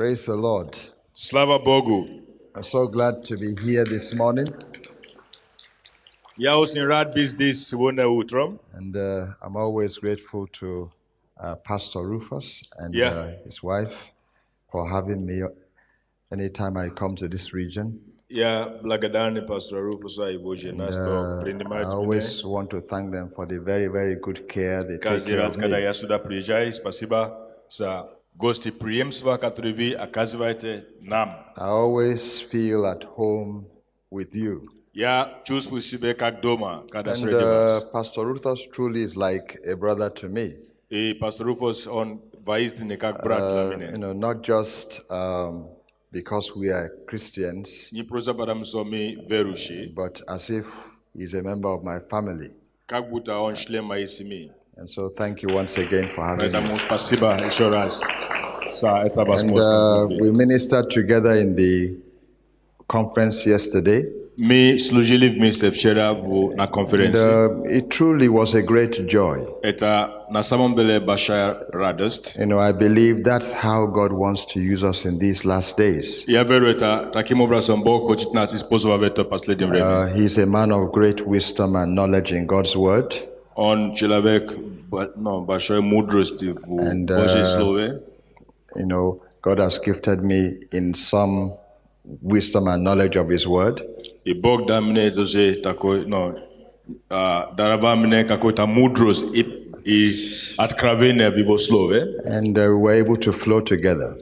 Praise the Lord. Slava Bogu. I'm so glad to be here this morning. And I'm always grateful to Pastor Rufus and his wife for having me anytime I come to this region. Pastor Rufus I always want to thank them for the very, very good care they take care of me. I always feel at home with you. And Pastor Rufus truly is like a brother to me. Not just because we are Christians, but as if he's a member of my family. And so thank you once again for having me. And we ministered together in the conference yesterday. And, it truly was a great joy. I believe that's how God wants to use us in these last days. He's a man of great wisdom and knowledge in God's word. And God has gifted me in some wisdom and knowledge of his word. And we were able to flow together.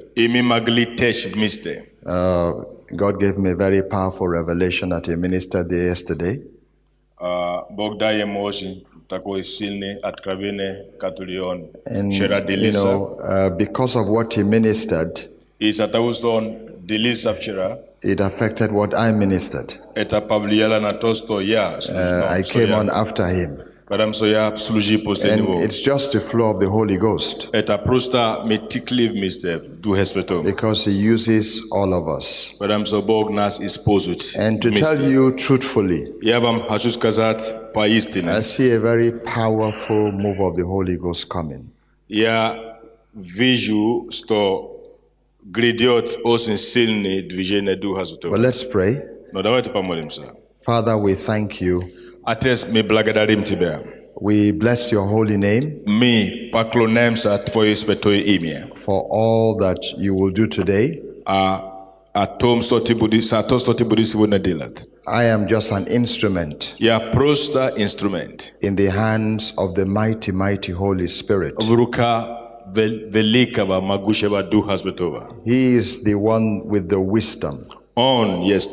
God gave me a very powerful revelation that he ministered there yesterday. And because of what he ministered, it affected what I ministered. I came on after him. And it's just the flow of the Holy Ghost. Because he uses all of us. And to tell you truthfully, I see a very powerful move of the Holy Ghost coming. But let's pray. Father, we thank you. We bless your holy name for all that you will do today. I am just an instrument in the hands of the mighty, mighty Holy Spirit. He is the one with the wisdom. He is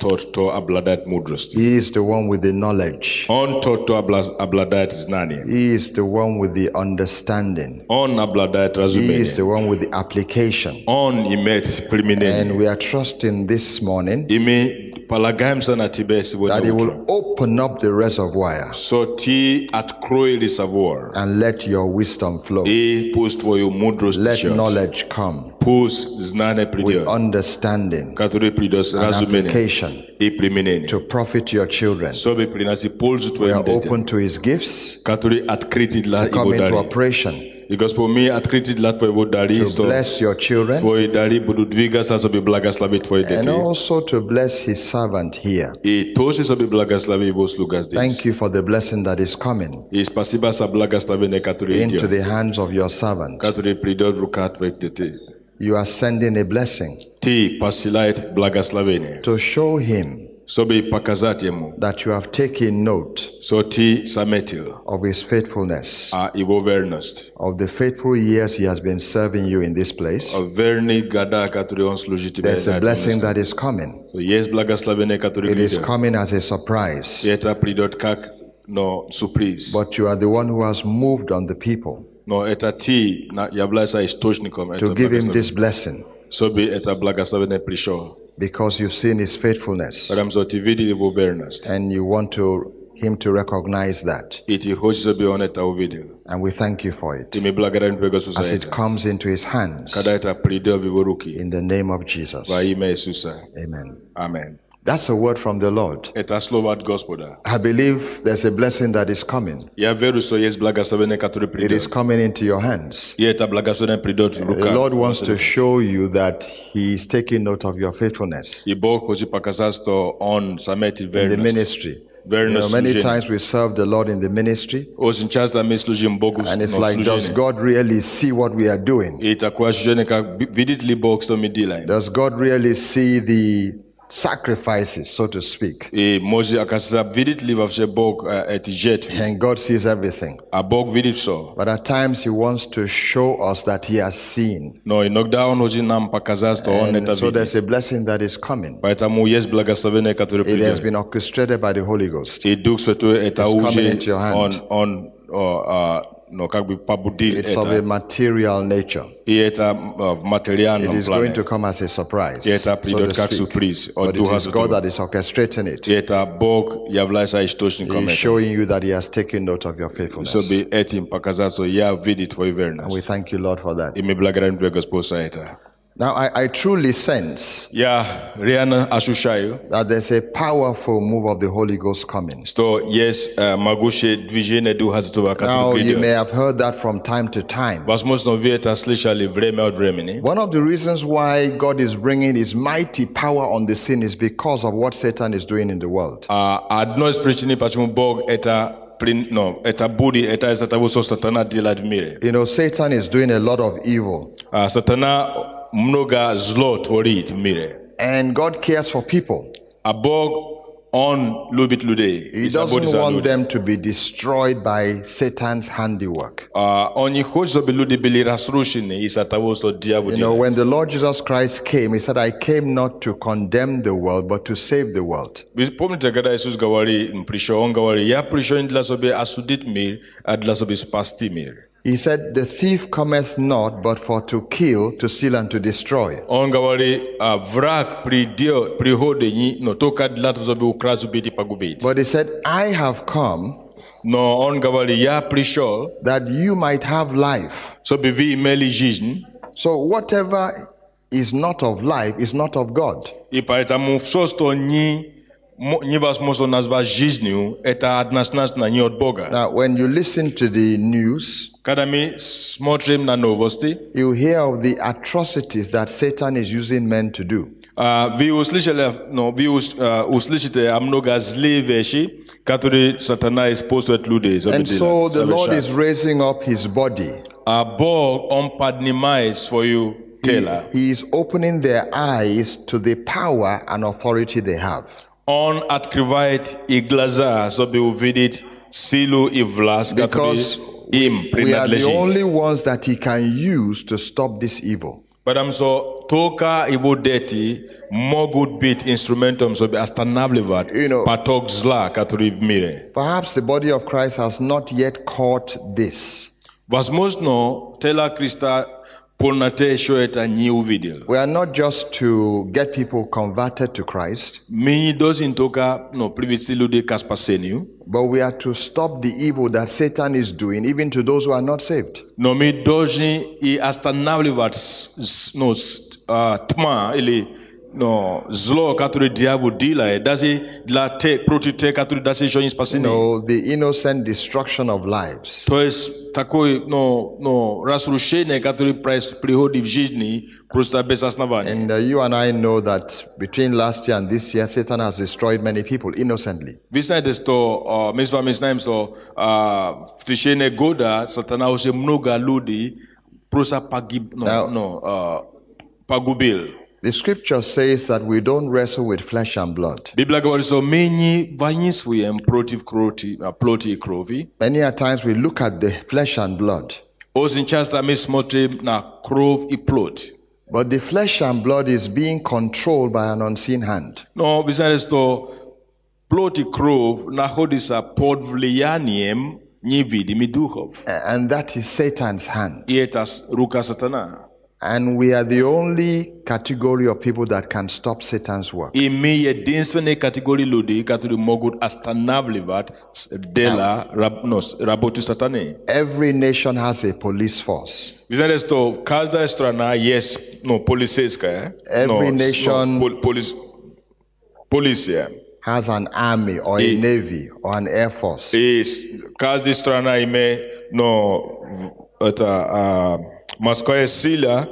the one with the knowledge. He is the one with the understanding. He is the one with the application. And we are trusting this morning that he will open up the reservoir and let your wisdom flow. Let knowledge come with understanding and application to profit your children. We are open to his gifts to come into operation to bless your children and also to bless his servant here. Thank you for the blessing that is coming into the hands of your servant. You are sending a blessing to show him that you have taken note of his faithfulness, of the faithful years he has been serving you in this place. There's a blessing that is coming. It is coming as a surprise. But you are the one who has moved on the people to give him this blessing. Because you've seen his faithfulness and you want him to recognize that. And we thank you for it as it comes into his hands in the name of Jesus. Amen. Amen. That's a word from the Lord. I believe there's a blessing that is coming. It is coming into your hands. The Lord wants to show you that He is taking note of your faithfulness in the ministry. Many times we serve the Lord in the ministry, and it's like, does God really see what we are doing? Does God really see the sacrifices, so to speak? And God sees everything. But at times He wants to show us that He has seen. And so there's a blessing that is coming. It has been orchestrated by the Holy Ghost. It's coming into your hand. It's of a material nature. It is going to come as a surprise, so to speak. But it is God that is orchestrating it. He is showing you that He has taken note of your faithfulness. And we thank you, Lord, for that. Now, I truly sense that there's a powerful move of the Holy Ghost coming. Now, you may have heard that from time to time. One of the reasons why God is bringing His mighty power on the scene is because of what Satan is doing in the world. You know, Satan is doing a lot of evil. And God cares for people. He doesn't want them to be destroyed by Satan's handiwork. You know, when the Lord Jesus Christ came, He said, I came not to condemn the world, but to save the world. He said, the thief cometh not, but for to kill, to steal, and to destroy. But He said, I have come that you might have life. So whatever is not of life is not of God. Now, when you listen to the news, you hear of the atrocities that Satan is using men to do. And so the Lord is raising up His body. He is opening their eyes to the power and authority they have. Because we are the only ones that He can use to stop this evil. Perhaps the body of Christ has not yet caught this. We are not just to get people converted to Christ, but we are to stop the evil that Satan is doing, even to those who are not saved. No, the innocent destruction of lives. And you and I know that between last year and this year, Satan has destroyed many people innocently. The scripture says that we don't wrestle with flesh and blood. Many a times we look at the flesh and blood. But the flesh and blood is being controlled by an unseen hand. And that is Satan's hand. And we are the only category of people that can stop Satan's work. Every nation has a police force. Every nation Policia has an army or a navy or an air force. Każdy strana ima morskая sila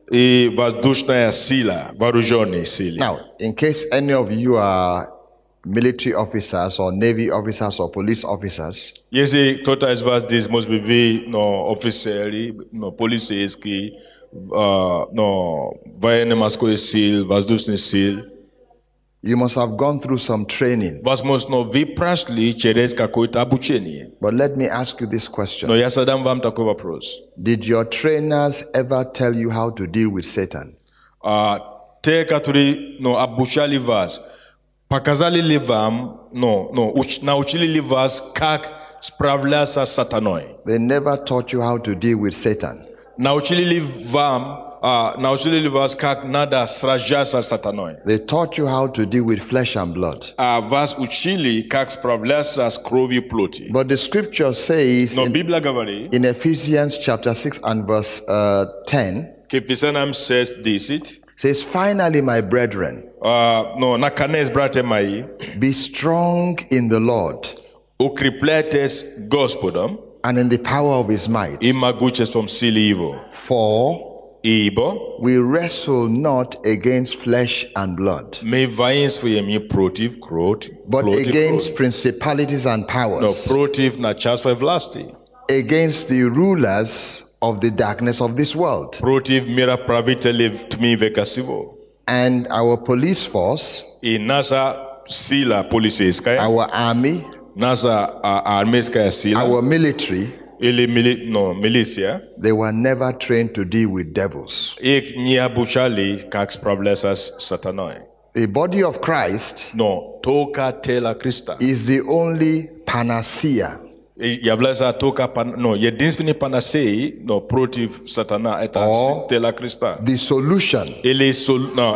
и воздушная сила, вооруженные силы. Now, in case any of you are military officers or navy officers or police officers, если кто-то из вас здесь, может быть, вы, офицеры, полицейские, военно-морской сил, воздушные силы, you must have gone through some training. Возможно, вы прошли через какое-то обучение. But let me ask you this question. Но я задам вам такой вопрос. Did your trainers ever tell you how to deal with Satan? Те, которые обучали вас, показали ли вам, научили ли вас, как справляться с сатаной? They never taught you how to deal with Satan. Научили ли вас, как надо сражаться с сатаной? They taught you how to deal with flesh and blood. Вас учили, как справляться с кровью и плоти. But the scripture says Но Библия говорит, in Ephesians chapter 6 and verse 10, Ефесянам 6:10, says, finally, my brethren, наконец, братья мои, be strong in the Lord укрепляйтесь Господом and in the power of his might. И могуществом силы его. For we wrestle not against flesh and blood, мы воинствуем не против крови, but against principalities and powers, но против начальства и власти, against the rulers of the darkness of this world, против мироправителей тьмы века сего. And our police force, и наша сила полицейская, our army, наша армейская сила, our military, или милиция, they were never trained to deal with devils. Их не обучали, как справляться с сатаной. The body of Christ Но только тело Христа is the only panacea. Является только единственный панацеей, против сатана, это тело Христа. The solution. Или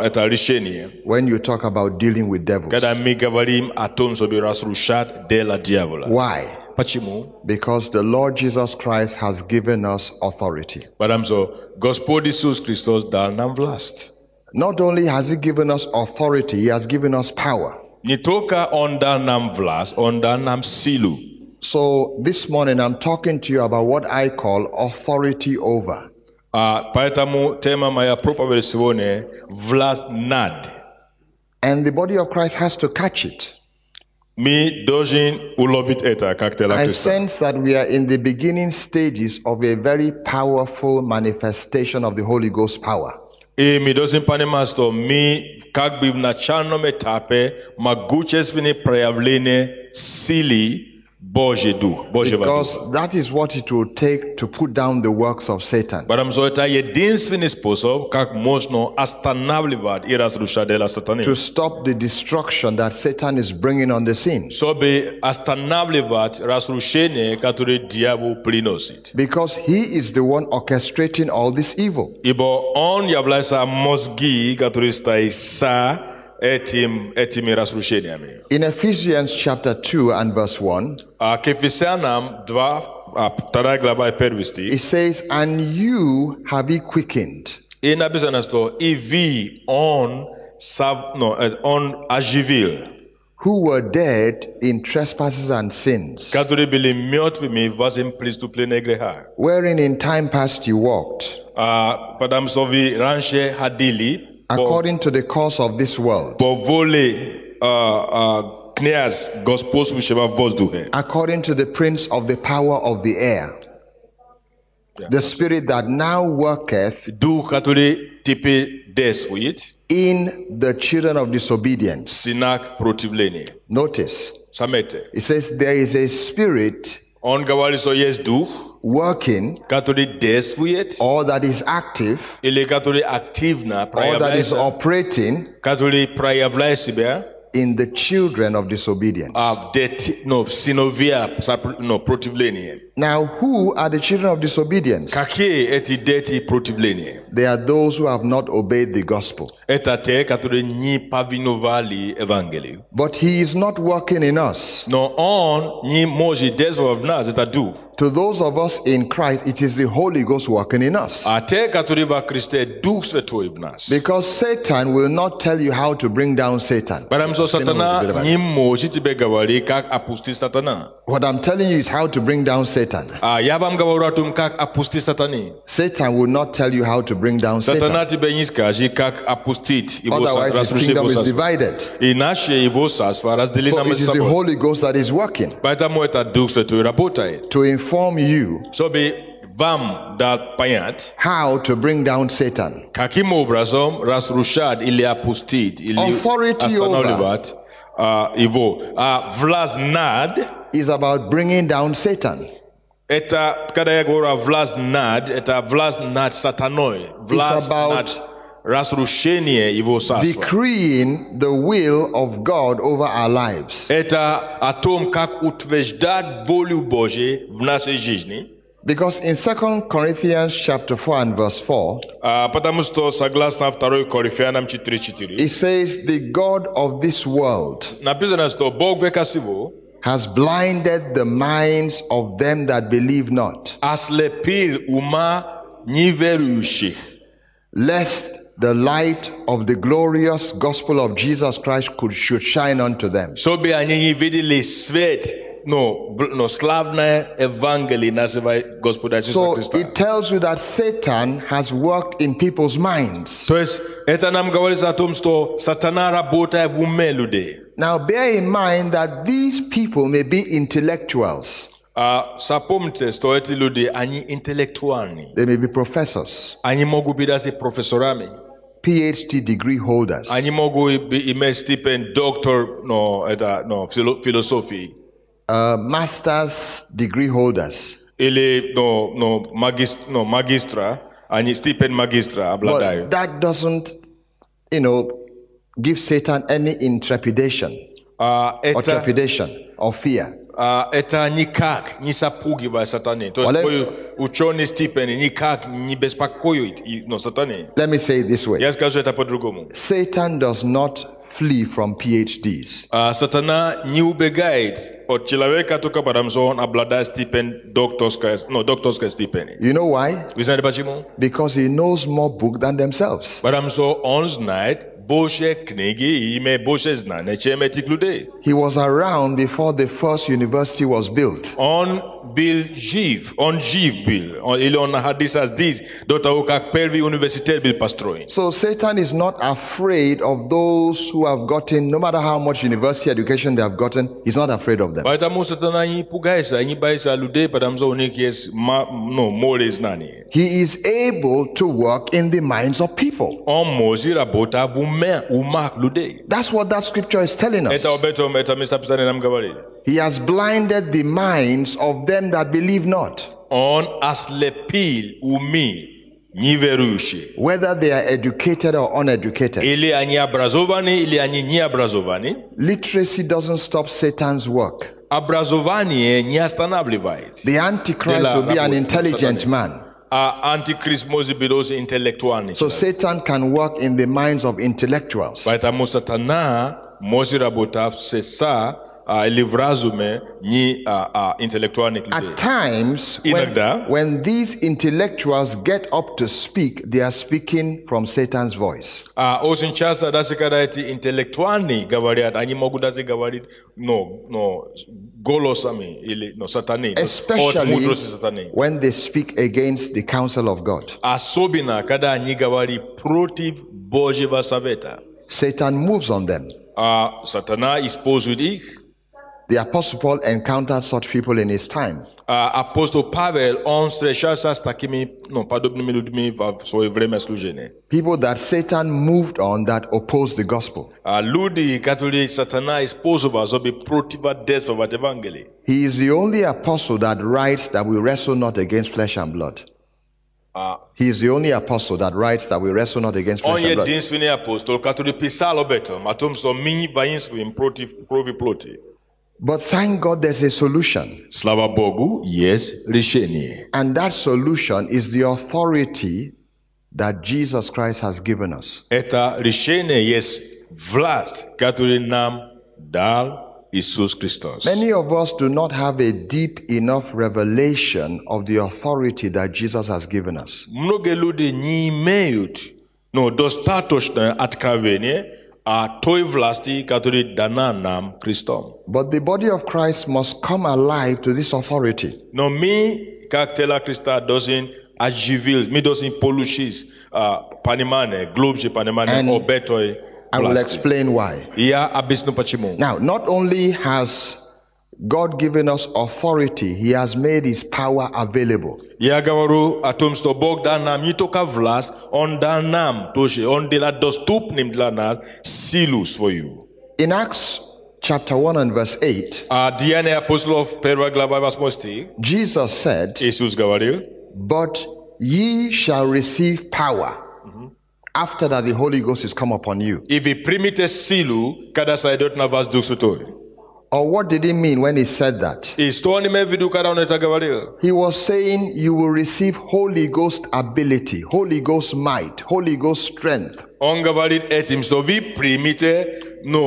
это решение. When you talk about dealing with devils. Когда мы говорим о том, чтобы разрушать дело дьявола. Why? Почему? Because the Lord Jesus Christ has given us authority. Потому что Господь Иисус Христос дал нам власть. Not only has he given us authority, he has given us power. Не только Он дал нам власть, Он дал нам силу. So this morning I'm talking to you about what I call authority over. Поэтому тема моя проповедь сегодня власть над. And the body of Christ has to catch it. Мы должны уловить это, как тело Христа. I sense that we are in the beginning stages of a very powerful manifestation of the Holy Ghost power. И мы должны понимать, что мы как бы в начальном этапе могущественное проявление силы Божьей Духа. Because that is what it will take to put down the works of Satan. Потому что это единственный способ, как можно останавливать и разрушать дела сатаны. To stop the destruction that Satan is bringing on the scene. Чтобы останавливать разрушение, которое дьявол приносит. Because he is the one orchestrating all this evil. Ибо он является мозги, которые стоят за этими разрушениями. In Ephesians chapter 2 and verse 1, к Ефесянам 2 глава 1 стих, it says, and you have he quickened. И написано, что и вы он оживил. Who were dead in trespasses and sins, которые были мертвыми во преступлении греха. Wherein in time past you walked. Потому что вы раньше ходили according to the course of this world, according to the prince of the power of the air, the spirit that now worketh in the children of disobedience. Notice, it says there is a spirit working, or that is active, or that is operating in the children of disobedience. Now, who are the children of disobedience? They are those who have not obeyed the gospel. But he is not working in us. To those of us in Christ, it is the Holy Ghost working in us. Because Satan will not tell you how to bring down Satan. What I'm telling you is how to bring down Satan. Satan will not tell you how to bring down Satan. Otherwise, his kingdom is divided. So it is the Holy Ghost that is working to inform you how to bring down Satan. Authority over is about bringing down Satan. It's about decreeing the will of God over our lives. Because in 2 Corinthians chapter 4 and verse 4, it says, the God of this world has blinded the minds of them that believe not, lest the light of the glorious gospel of Jesus Christ should shine unto them. So it tells you that Satan has worked in people's minds. Now bear in mind that these people may be intellectuals. They may be professors, PhD degree holders, master's degree holders. But that doesn't, give Satan any intrepidation or trepidation or fear. Let me say it this way. Satan does not flee from PhDs. You know why? Because he knows more book than themselves. He was around before the first university was built. So Satan is not afraid of those who have gotten, no matter how much university education they have gotten, he's not afraid of them. He is able to work in the minds of people. That's what that scripture is telling us. He has blinded the minds of them that believe not. Whether they are educated or uneducated. Literacy doesn't stop Satan's work. The Antichrist will be an intelligent man. So Satan can work in the minds of intellectuals. At times, when these intellectuals get up to speak, they are speaking from Satan's voice. Especially when they speak against the counsel of God. Satan moves on them. The Apostle Paul encountered such people in his time. People that Satan moved on that opposed the gospel. He is the only apostle that writes that we wrestle not against flesh and blood. He is the only apostle that writes that we wrestle not against flesh and blood. But thank God there's a solution. Slava Bogu, yes, решение. And that solution is the authority that Jesus Christ has given us. Это решение есть власть, которую нам дал Иисус Христос. Many of us do not have a deep enough revelation of the authority that Jesus has given us. Многие люди не имеют, достаточное откровение о той власти, которая дана нам Христом. But the body of Christ must come alive to this authority. Но мы, как тело Христа, должны оживить, мы должны получить понимание, глубже понимание об этой. I will explain why. Now, not only has God given us authority, He has made His power available. Я говорю о том, что Бог дал нам не только власть, Он дал нам тоже, Он делал доступным для нас силу свою. In Acts chapter 1 and verse 8, Деяния апостолов 1 глава 8 стих, Jesus said, Иисус говорил, but ye shall receive power after that the Holy Ghost is come upon you. И вы примете силу, когда сойдет на вас Дух Святой. Or what did he mean when he said that? И что он имел в виду, когда он это говорил? He was saying you will receive Holy Ghost ability, Holy Ghost might, Holy Ghost strength. Он говорит этим, что вы примете,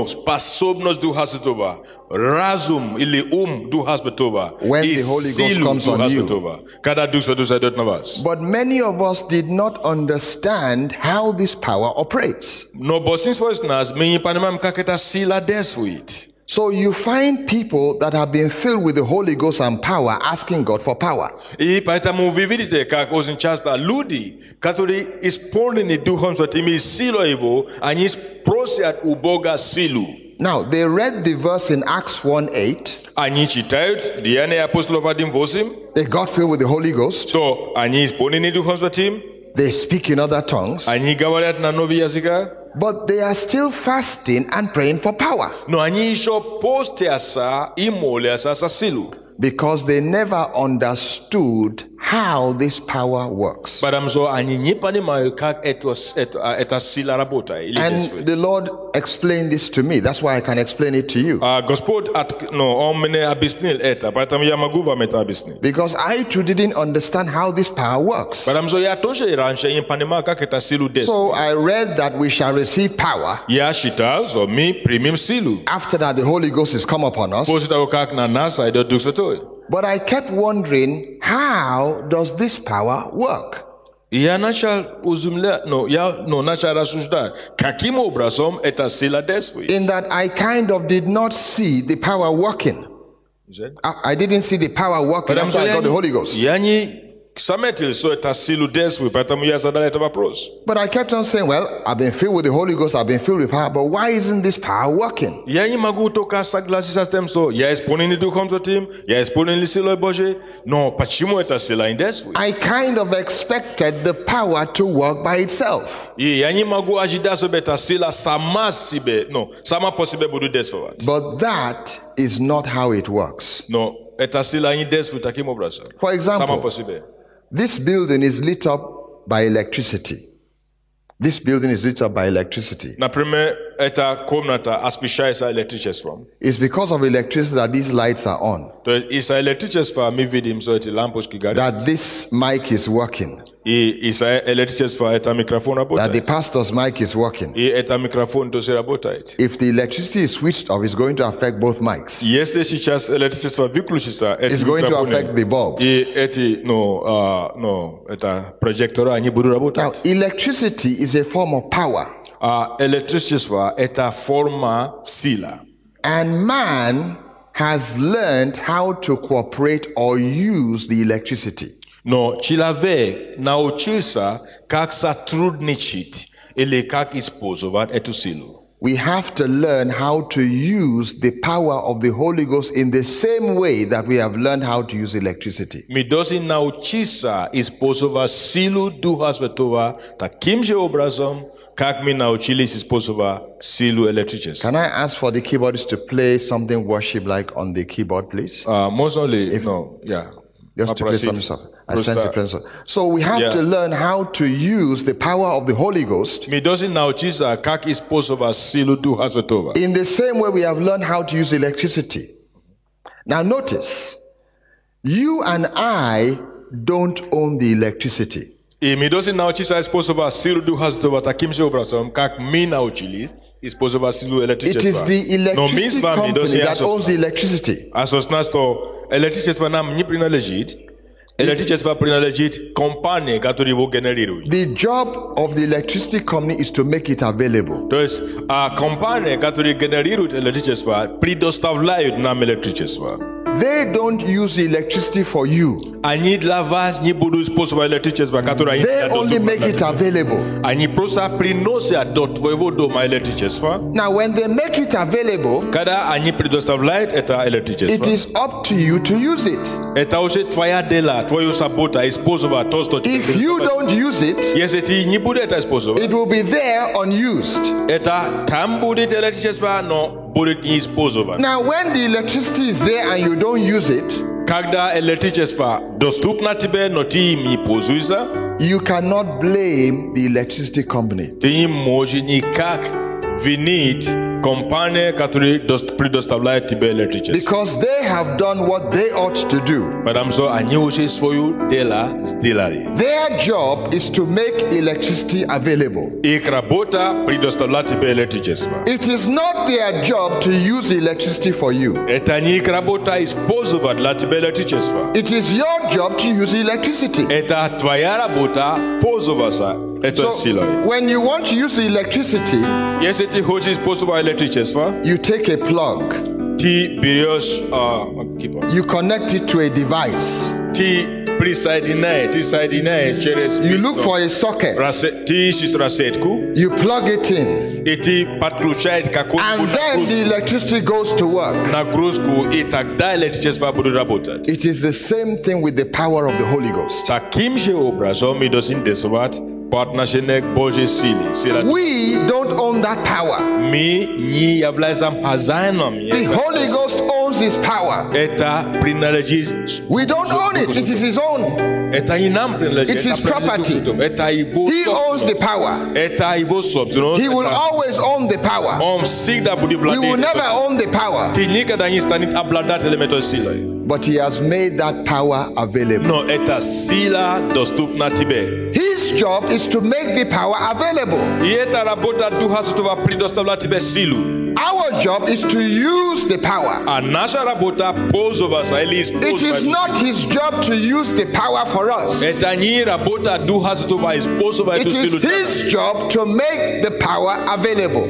способность Духа Святого, разум или ум Духа Святого, и силу Духа Святого, когда Дух Святой сойдет на вас. But many of us did not understand how this power operates. Но большинство из нас мы не понимаем, как эта сила действует. So you find people that have been filled with the Holy Ghost and power asking God for power. И поэтому вы видите, как очень часто люди, которые исполнены Духом Святым и силой Его, они просят у Бога силу. Now, they read the verse in Acts 1:8. Они читают Деяния апостолов 1:8. They got filled with the Holy Ghost. So, они исполнены Духом Святым. They speak in other tongues. Они говорят на новых языках. But they are still fasting and praying for power. Но они еще постятся и молятся за силу. Because they never understood how this power works. Потому что они не понимают, как эта сила работает. And the Lord explained this to me. That's why I can explain it to you. Господь, Он мне объяснил это, поэтому я могу вам это объяснить. Because I too didn't understand how this power works. Потому что я тоже раньше не понимал, как эта сила действует. So I read that we shall receive power. Я считал, что мы примем силу. After that, the Holy Ghost is come upon us. После того, как на нас сойдет Дух Святой. But I kept wondering, how does this power work? Я начал рассуждать, каким образом эта сила действует. In that I kind of did not see the power working. I didn't see the power working after I got the Holy Ghost. Я не заметил, что эта сила действует, поэтому я задал этот вопрос. But I kept on saying, well, I've been filled with the Holy Ghost, I've been filled with power, but why isn't this power working? Я не могу только согласиться с тем, что я исполнен Духом Святым, я исполнен силой Божьей, но почему эта сила не действует? I kind of expected the power to work by itself. И я не могу ожидать, чтобы эта сила сама по себе будет действовать. But that is not how it works. Но эта сила не действует таким образом. For example, сама по себе. This building is lit up by electricity. This building is lit up by electricity. Например, эта комната освещается электричеством. It's because of electricity that these lights are on. То есть из-за электричества мы видим, что эти лампочки горят. That this mic is working. И из-за электричества это микрофон работает. That the pastor's mic is working. И это микрофон тоже работает. If the electricity is switched off, it's going to affect both mics. Если сейчас электричество выключится, it's going to affect the bulbs. И эти, это прожекторы, они будут работать. Now, electricity is a form of power. Электричество это форма сила. And man has learned how to cooperate or use the electricity. Но человек научился, как сотрудничать или как использовать эту силу. We have to learn how to use the power of the Holy Ghost in the same way that we have learned how to use electricity. Мы должны научиться использовать силу Духа Святого таким же образом, как мы научились использовать силу электричества. Can I ask for the keyboardists to play something worship like on the keyboard, please? Можно ли? Just to play some stuff. So we have to learn how to use the power of the Holy Ghost. In the same way we have learned how to use electricity. Now notice, you and I don't own the electricity. It is the electricity company that owns the electricity. The job of the electricity company is to make it available. They don't use the electricity for you. They only make it available. Now when they make it available, it is up to you to use it. If you don't use it, it will be there unused. Now when the electricity is there and you don't use it, you cannot blame the electricity company. Because they have done what they ought to do. Their job is to make electricity available. It is not their job to use electricity for you. It is your job to use electricity. So when you want to use the electricity, you take a plug, you connect it to a device, you look for a socket, you plug it in, and then the electricity goes to work. It is the same thing with the power of the Holy Ghost. We don't own that power. The Holy Ghost owns his power. We don't own it. It is his own. It's his property. He owns the power. He will always own the power. We will never own the power. But he has made that power available. His job is to make the power available. Our job is to use the power. It is not his job to use the power for us. It is his job to make the power available.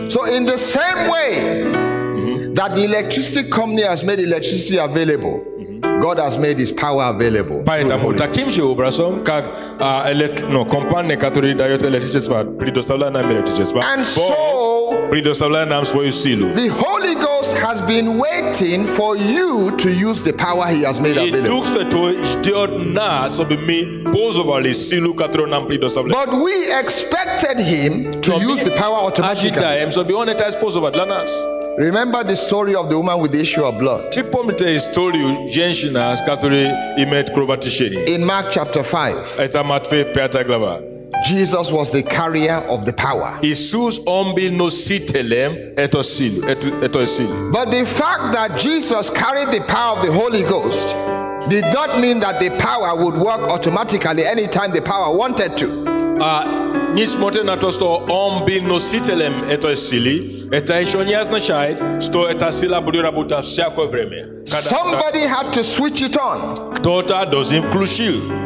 So in the same way that the electricity company has made electricity available, God has made his power available. And so the Holy Ghost has been waiting for you to use the power he has made available. But we expected him to use the power automatically. Remember the story of the woman with the issue of blood. In Mark chapter 5, Jesus was the carrier of the power. But the fact that Jesus carried the power of the Holy Ghost did not mean that the power would work automatically anytime the power wanted to. Somebody had to switch it on.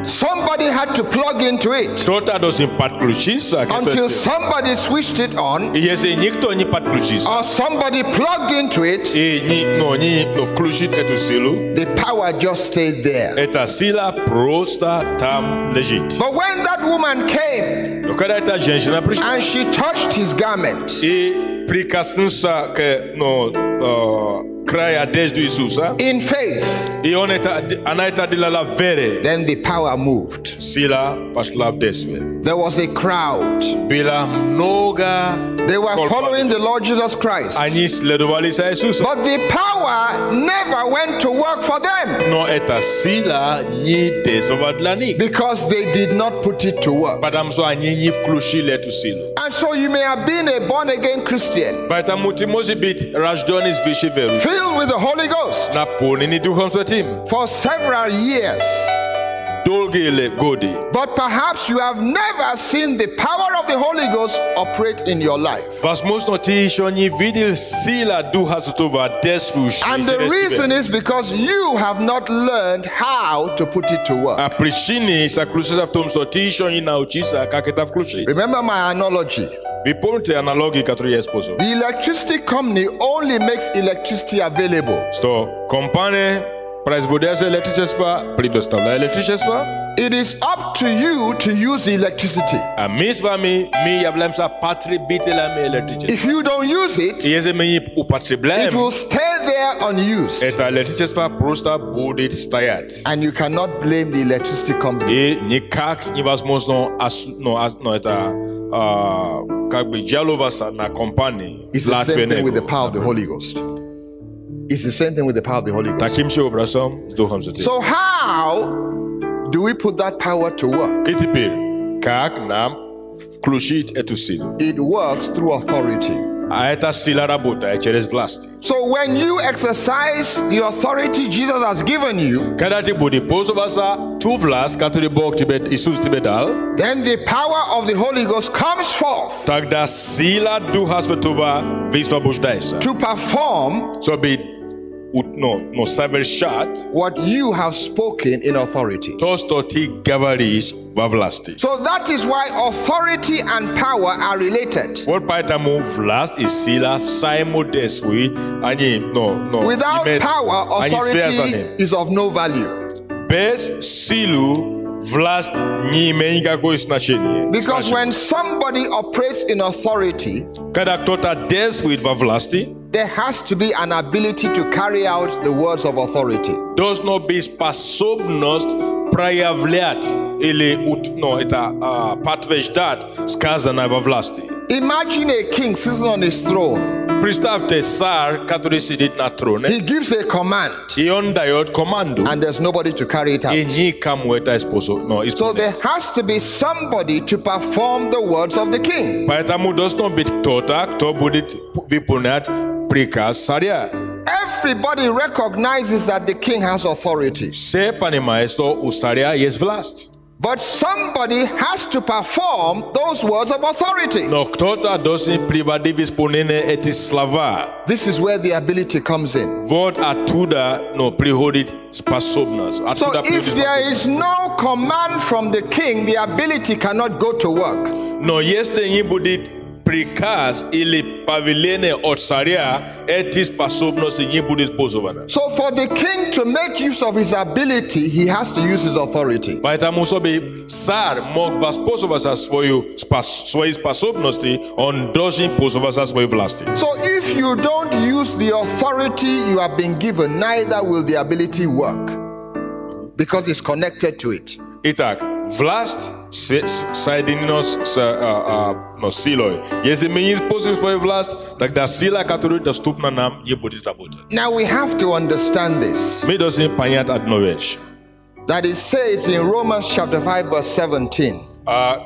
Somebody had to plug into it. Until somebody switched it on, or somebody plugged into it, the power just stayed there. But when that woman came and she touched his garment, In faith. Then the power moved. There was a crowd. They were following the Lord Jesus Christ. But the power never went to work for them. Because they did not put it to work. And so you may have been a born-again Christian, filled with the Holy Ghost for several years. But perhaps you have never seen the power of the Holy Ghost operate in your life. And the reason is because you have not learned how to put it to work. Remember my analogy. The electricity company only makes electricity available. It is up to you to use the electricity. If you don't use it, it will stay there unused. And you cannot blame the electricity company. It's the same thing with the power of the Holy Ghost. It's the same thing with the power of the Holy Ghost. So how do we put that power to work? It works through authority. So when you exercise the authority Jesus has given you, then the power of the Holy Ghost comes forth to perform what you have spoken in authority. So that is why authority and power are related. Without power, authority is of no value. Because when somebody operates in authority, there has to be an ability to carry out the words of authority. Imagine a king sitting on his throne. He gives a command, and there's nobody to carry it out. So there has to be somebody to perform the words of the king. Everybody recognizes that the king has authority. But somebody has to perform those words of authority. This is where the ability comes in. So if there is no command from the king, the ability cannot go to work. So for the king to make use of his ability, he has to use his authority. So if you don't use the authority you have been given, neither will the ability work, because it's connected to it. Vlast saidinos no siloj. Если мы не используем свою власть, тогда сила, которую доступна нам, не будет работать. Now we have to understand this. Мы должны понять одну вещь. That it says in Romans chapter 5 verse 17.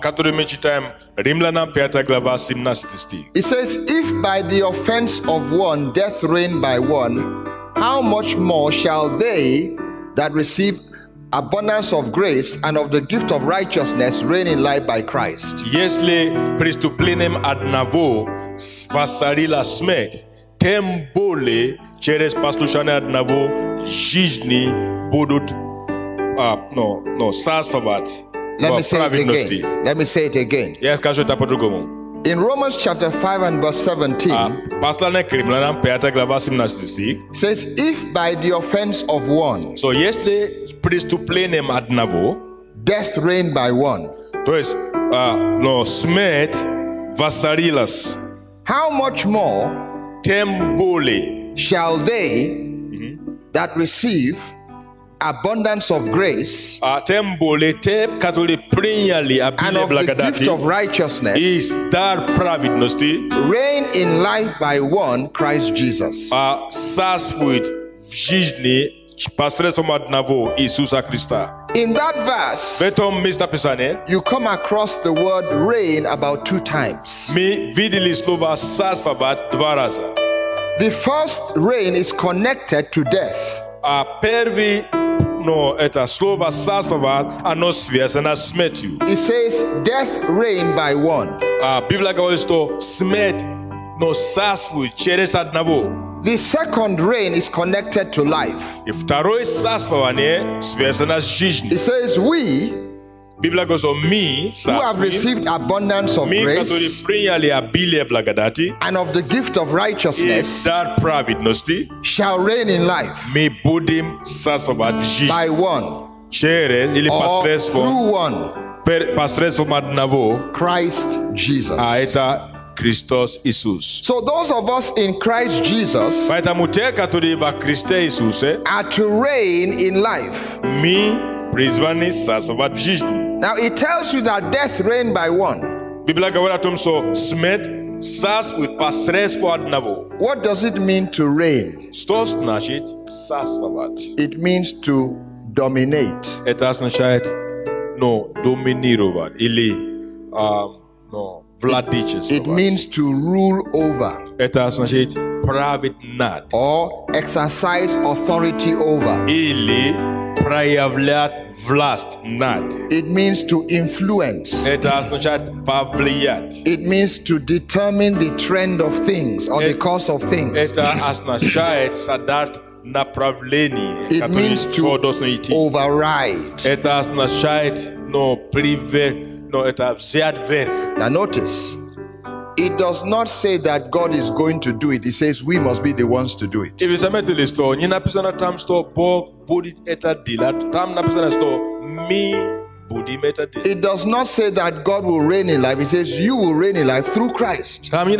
Который мы читаем Римлянам 5 глава 17 стих. It says, if by the offense of one death reigned by one, how much more shall they that receive abundance of grace and of the gift of righteousness reign in life by Christ? Если преступлением одного воцарила смерть, тем более через послушание одного жизни будут царствовать в праведности. Let me say it again. Я скажу это по-другому. In Romans chapter 5 and verse 17, послание к Римлянам 5 глава 17 стих, says, if by the offense of one, so если преступлением одного, death reigned by one, то есть смерть воцарилась, how much more тем более shall they that receive abundance of grace and of the gift of righteousness reign in life by one Christ Jesus. In that verse, you come across the word reign about 2 times. The first reign is connected to death. It says death reign by one. The second reign is connected to life. It says we who have received abundance of grace and of the gift of righteousness shall reign in life by one or through one, Christ Jesus. So those of us in Christ Jesus are to reign in life. Now it tells you that death reigned by one. What does it mean to reign? It means to dominate. It means to rule over or exercise authority over. It means to influence. It means to determine the trend of things or the course of things. It means to override. Now notice, it does not say that God is going to do it. It says we must be the ones to do it. It does not say that God will reign in life. It says you will reign in life through Christ. Now, look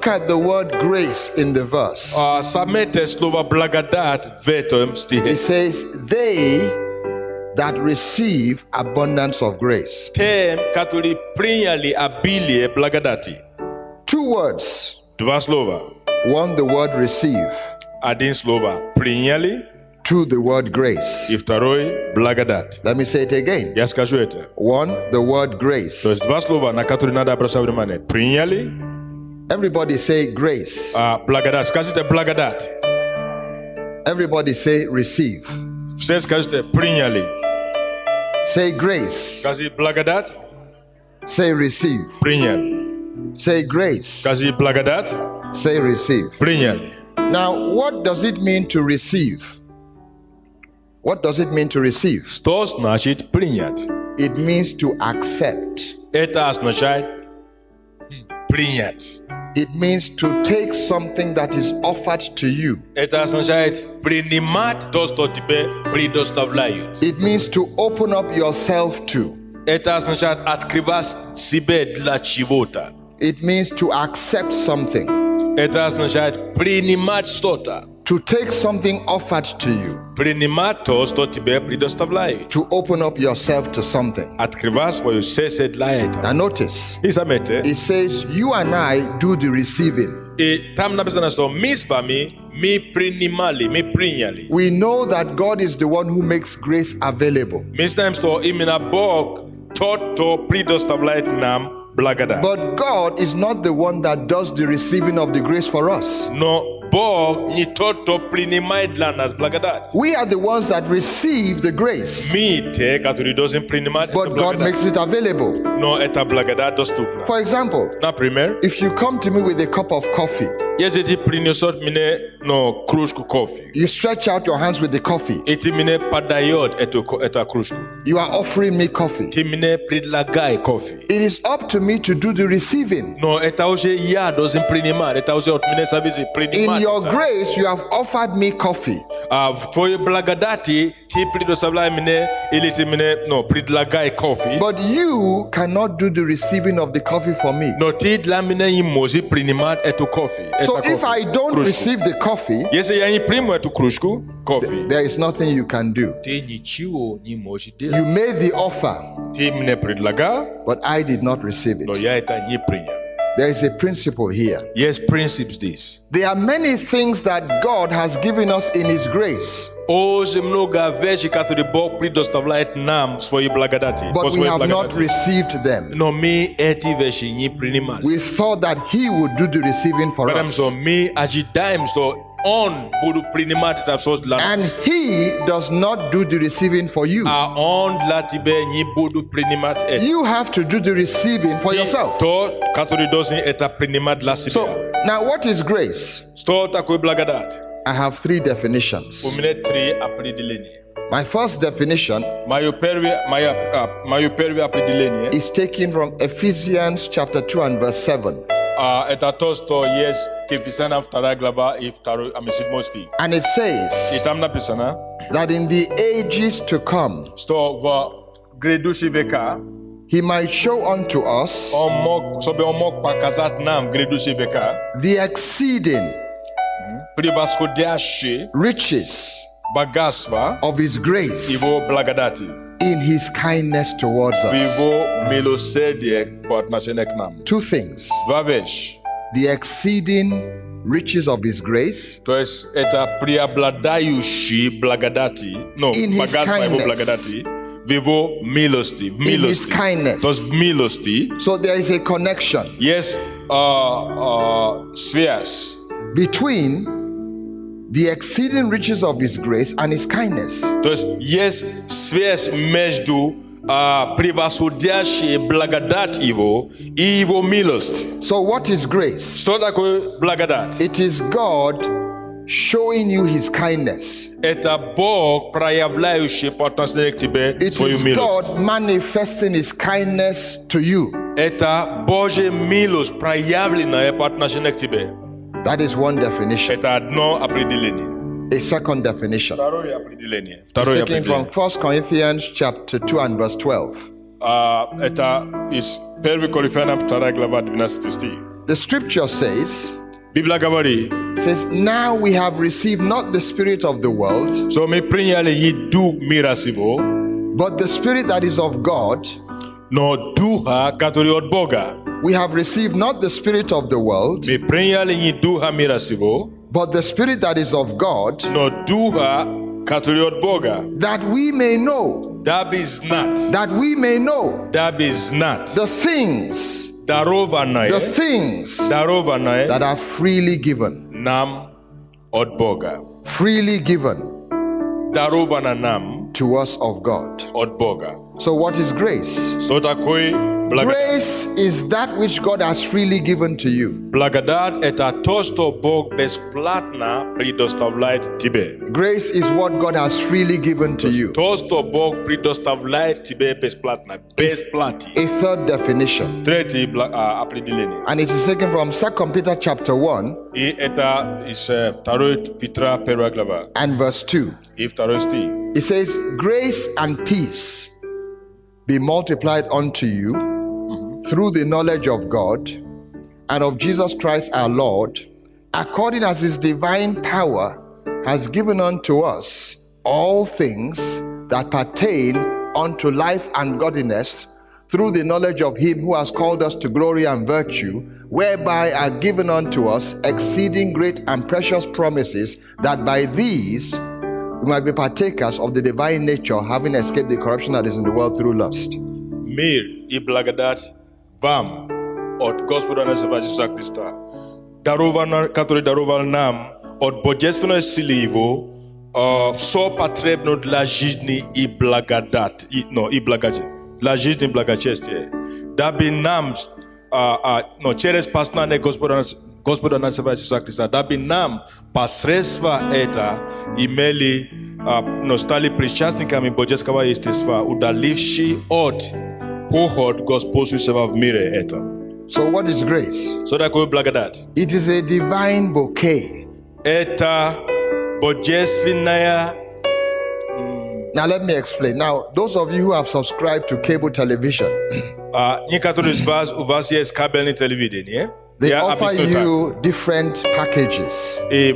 at the word grace in the verse. It says they that receive abundance of grace. 2 words. One, the word receive. 2, the word grace. Let me say it again. 1, the word grace. Everybody say grace. Everybody say receive. Say grace. Say receive. Say grace. Say receive. Now, what does it mean to receive? What does it mean to receive? It means to accept. It means to take something that is offered to you. It means to open up yourself to. It means to accept something. To take something offered to you. To open up yourself to something. Now notice, it says you and I do the receiving. We know that God is the one who makes grace available. But God is not the one that does the receiving of the grace for us. We are the ones that receive the grace. But God makes it available. For example, if you come to me with a cup of coffee, you stretch out your hands with the coffee. You are offering me coffee. It is up to me to do the receiving. In In your grace, you have offered me coffee. But you cannot do the receiving of the coffee for me. So if I don't receive the coffee, there is nothing you can do. You made the offer, but I did not receive it. There is a principle here. Yes, principles this. There are many things that God has given us in His grace. But we have not received them. We thought that He would do the receiving for us. And He does not do the receiving for you. You have to do the receiving for yourself. So, now what is grace? I have 3 definitions. My first definition is taken from Ephesians chapter 2 and verse 7. And it says that in the ages to come, He might show unto us the exceeding riches of His grace in His kindness towards us. 2 things. The exceeding riches of His grace in His kindness. In His kindness. So there is a connection. Yes, spheres between the exceeding riches of His grace and His kindness. Yes, spheres mesh do So what is grace? It is God showing you His kindness. It is God manifesting His kindness to you. That is one definition. A second definition is taken from 1 Corinthians chapter 2 and verse 12. The scripture says, now we have received not the spirit of the world, but the spirit that is of God. We have received not the spirit of the world, but the spirit that is of God, that we may know, that we may know the things that are freely given. Freely given to us of God. So what is grace? Grace is that which God has freely given to you. Grace is what God has freely given to you. A third definition, and it is taken from 2 Peter chapter 1 and verse 2. It says, grace and peace be multiplied unto you through the knowledge of God and of Jesus Christ our Lord, according as His divine power has given unto us all things that pertain unto life and godliness, through the knowledge of Him who has called us to glory and virtue, whereby are given unto us exceeding great and precious promises, that by these we might be partakers of the divine nature, having escaped the corruption that is in the world through lust. Mir I blagodat vam od Gospoda našeho Isusa Krista. Который даровал нам от божественной силы Его все потребно для жизни и благодати, и благодати, для жизни и благочестия, дабы нам через послание Господа нашего Исуса Христа, дабы нам посредством это имели, стали причастниками божеского естества, удаливши от поход господствующего в мире этом. So what is grace? So такое благодать. It is a divine bouquet Eta bojesvinaya. Now let me explain. Now, those of you who have subscribed to cable television, they offer you different packages. A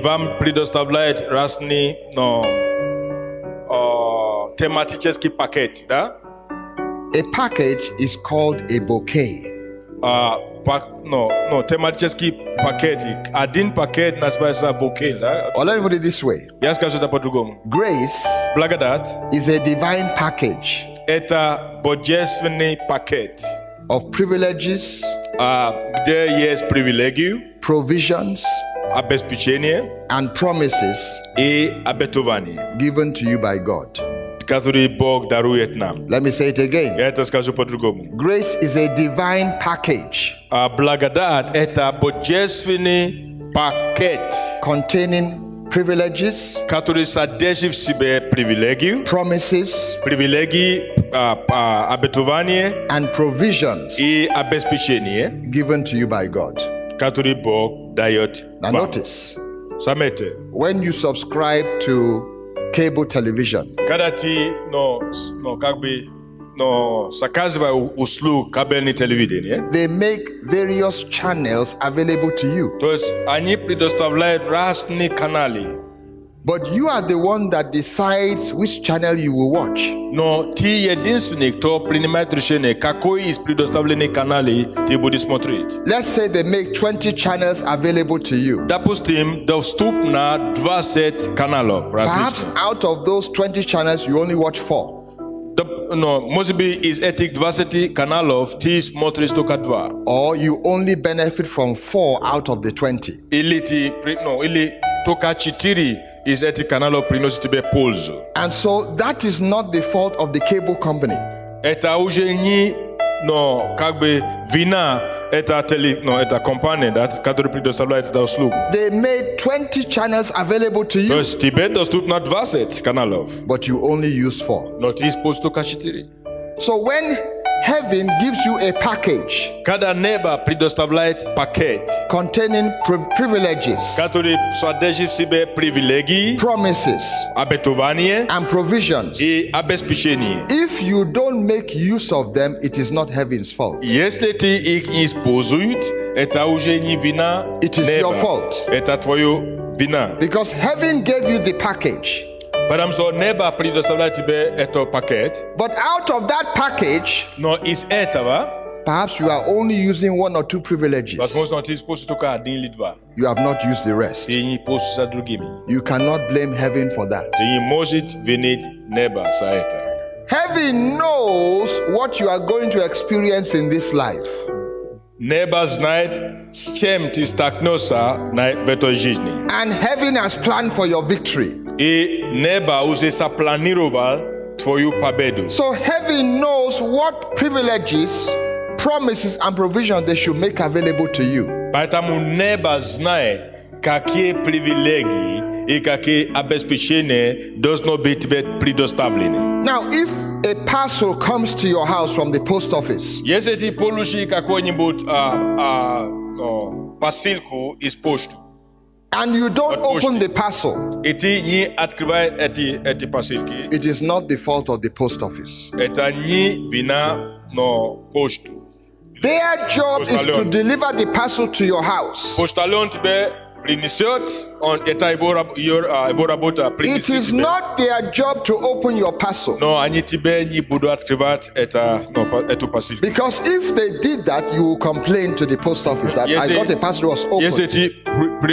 package is called a bouquet. Tematический пакетик. Один пакет называется bouquet. Or let me put it this way. Я скажу это по-другому. Grace is a divine package. Это божественный пакет. Of privileges, где есть привилегию, provisions, обеспечение, and promises и обетование, given to you by God. Который Бог дарует нам. Let me say it again. Я это скажу по-другому. Grace is a divine package. Благодать это божественный пакет, containing privileges, который содержит в себе привилегию, promises, привилегии, обетование, and provisions, и обеспечение, given to you by God. Который Бог дает вам. Now notice, заметьте, when you subscribe to cable television, когда ты заказываешь услуг кабельного телевидения, they make various channels available to you. То есть они предоставляют разные каналы. But you are the one that decides which channel you will watch. Но ты единственный, кто принимает решение, какой из предоставленных каналов ты будешь смотреть. Let's say they make 20 channels available to you. Допустим, доступно 20 каналов различных. Perhaps out of those 20 channels you only watch 4. Но, может быть, из этих 20 каналов ты смотришь только 2. Or you only benefit from 4 out of the 20. Или только 4 из этих каналов приносит тебе пользу. And so that is not the fault of the cable company. Это уже не, вина эта компания, которая предоставляет эту услугу. They made 20 channels available to you. То есть тебе доступно 20 каналов. But you only use 4. Но ты используешь только 4. So when heaven gives you a package, когда небо предоставляет пакет, containing privileges, который содержит в себе привилегии, promises, обетование, and provisions, и обеспечение. If you don't make use of them, it is not heaven's fault. Если ты их используешь, это уже не вина неба. It is your fault. Это твоя вина. Because heaven gave you the package. Потому что небо предоставляет тебе этот пакет. But out of that package, но из этого, perhaps you are only using 1 or 2 privileges. Возможно, ты используешь только 1 или 2. You have not used the rest. Ты не пользуешься другими. You cannot blame heaven for that. Ты не можешь винить небо за это. Heaven knows what you are going to experience in this life. Небо знает, с чем ты столкнулся в этой жизни. And heaven has planned for your victory. И небо уже запланировал твою победу. So heaven knows what privileges, promises and provisions they should make available to you. Поэтому небо знает, какие привилегии и какие обеспечения должны быть тебе предоставлены. Now, if a parcel comes to your house from the post office, если ты получишь какой-нибудь посылку из почты, and you don't open the parcel, и ты не открываешь эти посылки, it is not the fault of the post office. Это не вина на почту. Their job is to deliver the parcel to your house. Почтальон тебе принесет, это его работа принести. It is not their job to open your parcel. Но они тебе не будут открывать эту посылку. Because if they did that, you will complain to the post office that I got a parcel was open.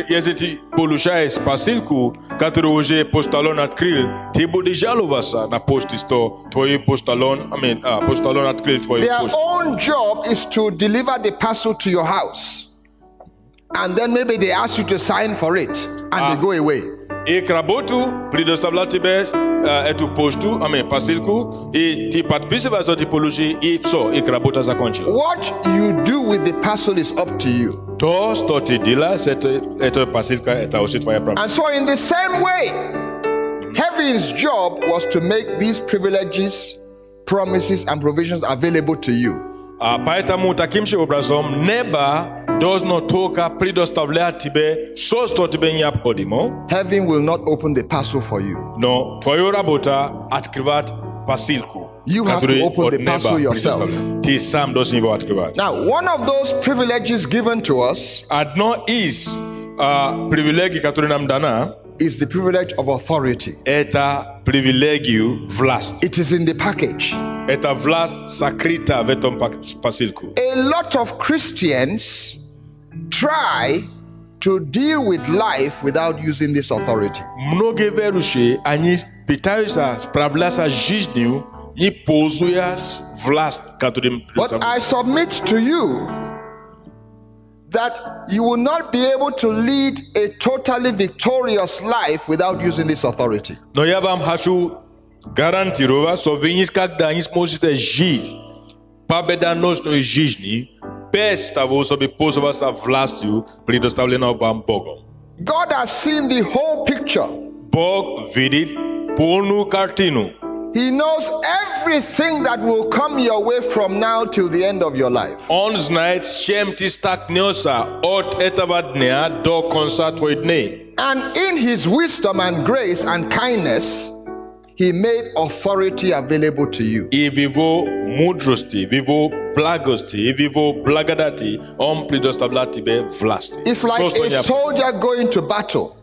Если ты получаешь посылку, которую уже почтальон открыл, ты будешь жаловаться на почту, что твой почтальон открыл твою почту. Their own job is to deliver the parcel to your house. And then maybe they ask you to sign for it and they go away. Их работу предоставлять тебе эту почту, посылку, и ты подписываешь, что ты получишь, и все, их работа закончилась. What you do with the parcel is up to you. То, что ты делаешь, это посылка, это уже твоя проблема. And so in the same way, heaven's job was to make these privileges, promises and provisions available to you. Поэтому таким же образом небо does not toka predostavlea tibe sosto tibe nyap hodimo. Heaven will not open the parcel for you. No, tvoje rabota открывать посылку. You have to open the parcel yourself. Ти сам должен его открывать. Now, one of those privileges given to us одно из привилегий, которые нам дана, is the privilege of authority. Это привилегию власти. It is in the package. Это власть сокрыта в этом посылку. A lot of Christians try to deal with life without using this authority. Многие верующие, они пытаются справляться с жизнью, не пользуясь властью, которым. But I submit to you that you will not be able to lead a totally victorious life without using this authority. Но я вам хочу гарантировать, что вы никогда не сможете жить победоносной жизнью без того, чтобы пользоваться властью, предоставленной вам Богом. God has seen the whole picture. Бог видит полную картину. He knows everything that will come your way from now till the end of your life. Он знает, с чем ты столкнешься от этого дня до конца твоих дней. And in his wisdom and grace and kindness, he made authority available to you. И в его мудрости, в его благости, и в его благодати, он предоставлял тебе власть. It's like a soldier going to battle.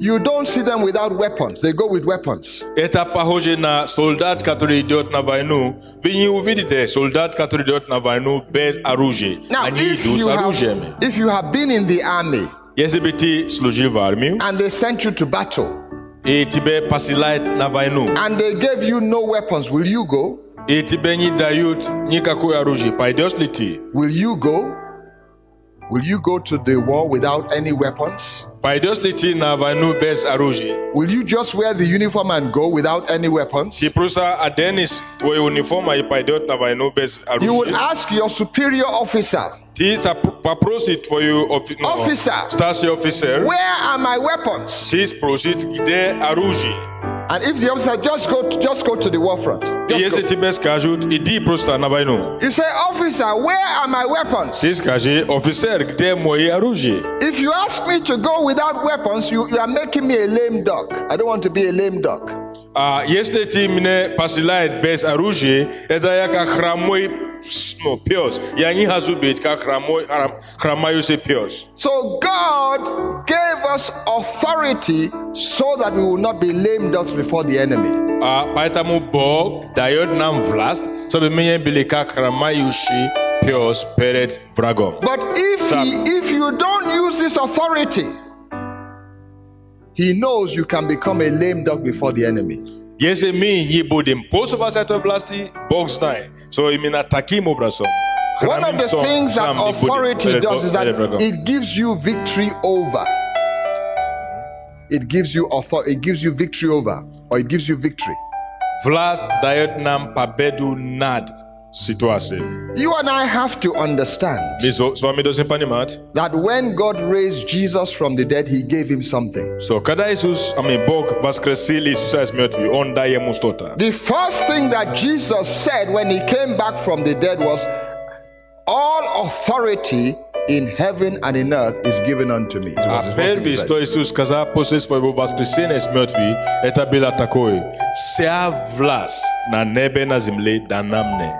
You don't see them without weapons. They go with weapons. Это похоже на солдат, который идет на войну. Вы не увидите солдат, который идет на войну без оружия. Они идут с оружием. If you have been in the army, если бы ты служил в армию, and they sent you to battle, и тебе посылают на войну, and they gave you no weapons, will you go? И тебе не дают никакое оружие, пойдешь ли ты? Will you go? Will you go to the war without any weapons? Пойдешь ли ты на войну без оружия? Will you just wear the uniform and go without any weapons? Ты просто оденешь твою униформу и пойдешь на войну без оружия. You will ask your superior officer. Ты попросишь твою старший офицер. Where are my weapons? Ты спросишь, где оружие? And if the officer just go to the war front. Если тебе скажут, иди просто на войну. You say, officer, where are my weapons? Ты скажи, офицер, где мои оружие? If you ask me to go without weapons, you are making me a lame duck. I don't want to be a lame duck. Если ты меня посылаешь без оружия, это я как хромой пес. Я не хочу быть как хромающий пес. So God gave us authority so that we will not be lame ducks before the enemy. Поэтому Бог дает нам власть, чтобы мы не были как хромающий пес перед врагом. But if you don't use this authority, He knows you can become a lame duck before the enemy. Если мы не будем пользоваться этой властью, Бог знает, что именно таким образом. One of the things that authority does is that it gives you victory over. It gives you authority. It gives you victory over, or it gives you victory. Власть дает нам победу над ситуацией. You and I have to understand that when God raised Jesus from the dead, He gave him something. So, когда Иисус, Бог воскресил Иисуса из мертвых, Он дал ему что-то. The first thing that Jesus said when He came back from the dead was, "All authority in heaven and in earth is given unto me." Первое, что Иисус сказал после своего воскресения из мертвых, это было такое: вся власть на небе и на земле дана мне.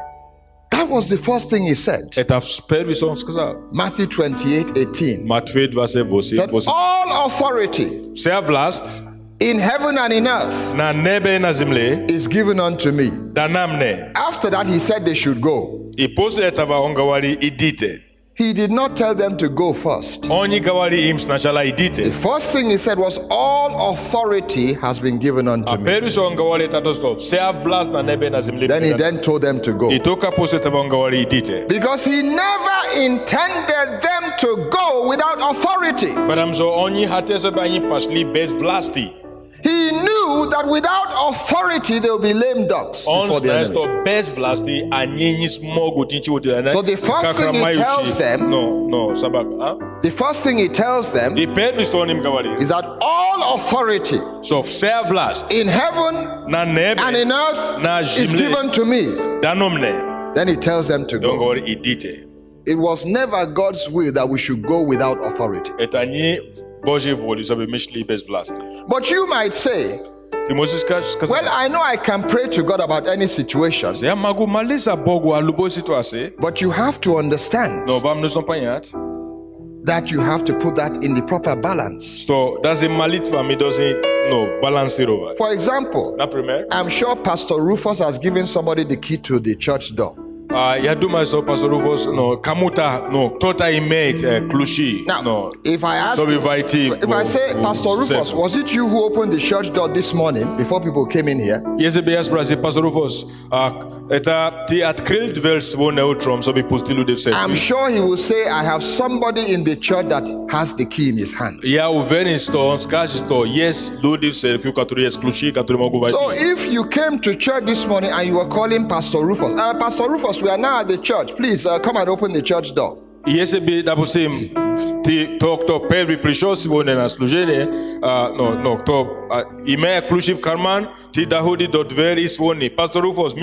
That was the first thing He said. Это первое, что Он сказал. Matthew 28:18. Матфея 28:18. All authority вся власть in heaven and in earth на небе и на земле is given unto me. дана мне. After that, He said they should go. И после этого Он говорит: идите. He did not tell them to go first. Он не говорит им сначала идите. The first thing He said was, "All authority has been given unto me." Первое, что Он говорит, это что вся власть на небе и на земле. Then He then told them to go. И только после этого Он говорит: идите. Because He never intended them to go without authority. Потому что Он не хотел, чтобы они пошли без власти. He knew that without authority there will be lame ducks before the enemy. So the first thing He tells them, the first thing He tells them is that all authority in heaven and in earth is given to me. Then He tells them to go. it was never God's will that we should go without authority. But you might say, well, I know I can pray to God about any situation, but you have to understand that you have to put that in the proper balance. For example, I'm sure Pastor Rufus has given somebody the key to the church door. Now, if I ask you, if I say, Pastor Rufus, was it you who opened the church door this morning before people came in here? I'm sure he will say, I have somebody in the church that has the key in his hand. So if you came to church this morning and you were calling Pastor Rufus, Pastor Rufus, we are now at the church. Please come and open the church door. Pastor Rufus,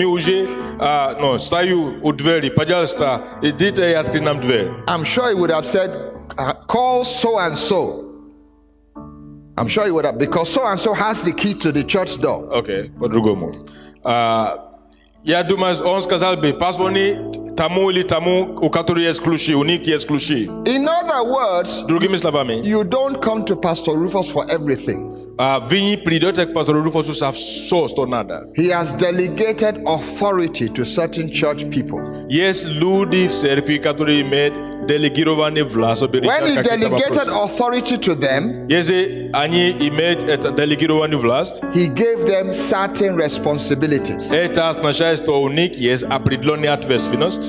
I'm sure he would have said, call so and so. I'm sure he would have, because so and so has the key to the church door. Okay, but in other words, you don't come to Pastor Rufus for everything. He has delegated authority to certain church people. Yes, when he delegated authority to them, he gave them certain responsibilities.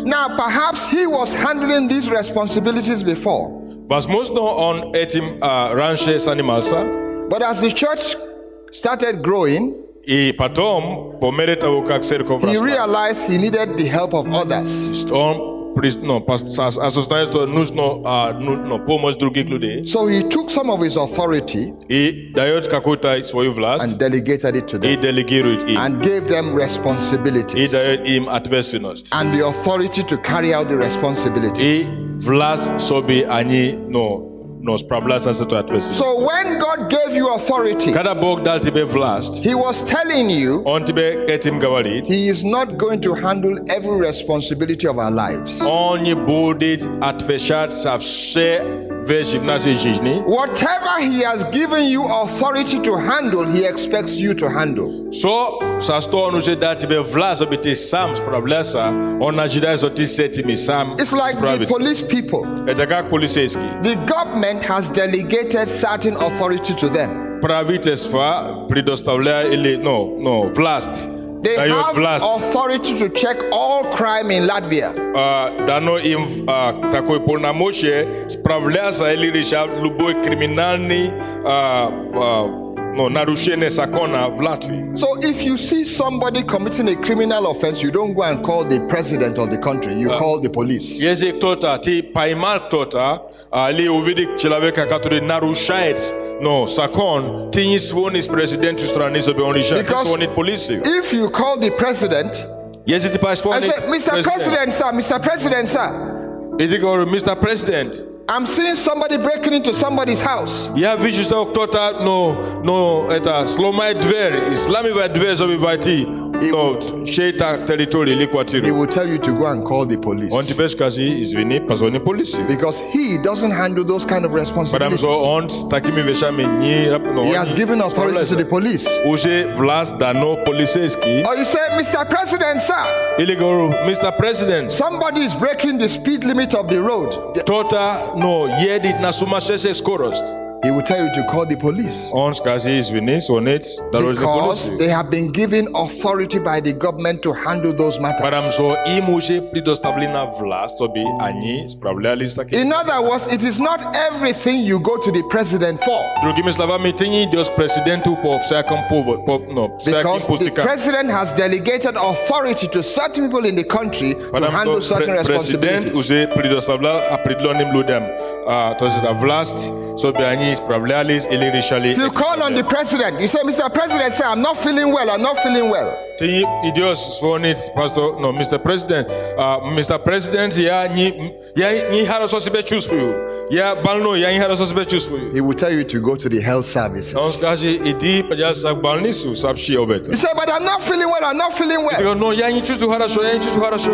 Now, perhaps he was handling these responsibilities before. But as the church started growing, he realized he needed the help of others. So he took some of his authority and delegated it to them and gave them responsibilities and the authority to carry out the responsibilities. So when God gave you authority, he was telling you he is not going to handle every responsibility of our lives. Whatever he has given you authority to handle, he expects you to handle. It's like the police people. The government has delegated certain authority to them. They have authority to check all crime in Latvia. So if you see somebody committing a criminal offense, you don't go and call the president of the country, you call the police. Because if you call the president and say, Mr. President, sir, Mr. President, sir, Mr. President, I'm seeing somebody breaking into somebody's house. He will tell you to go and call the police. Because he doesn't handle those kind of responsibilities. He has given authority to the police. Or you say, Mr. President, sir, Mr. President, somebody is breaking the speed limit of the road. He will tell you to call the police. Because they have been given authority by the government to handle those matters. In other words, it is not everything you go to the president for. Because the president has delegated authority to certain people in the country to handle certain responsibilities. If you call on the president, you say, Mr. President, sir, I'm not feeling well, I'm not feeling well. Pastor, no, Mr. President. Mr. President, he had a source choose for you. Yeah, Balno, he had a source choose for you. He will tell you to go to the health services. He said, but I'm not feeling well, I'm not feeling well. No, you choose to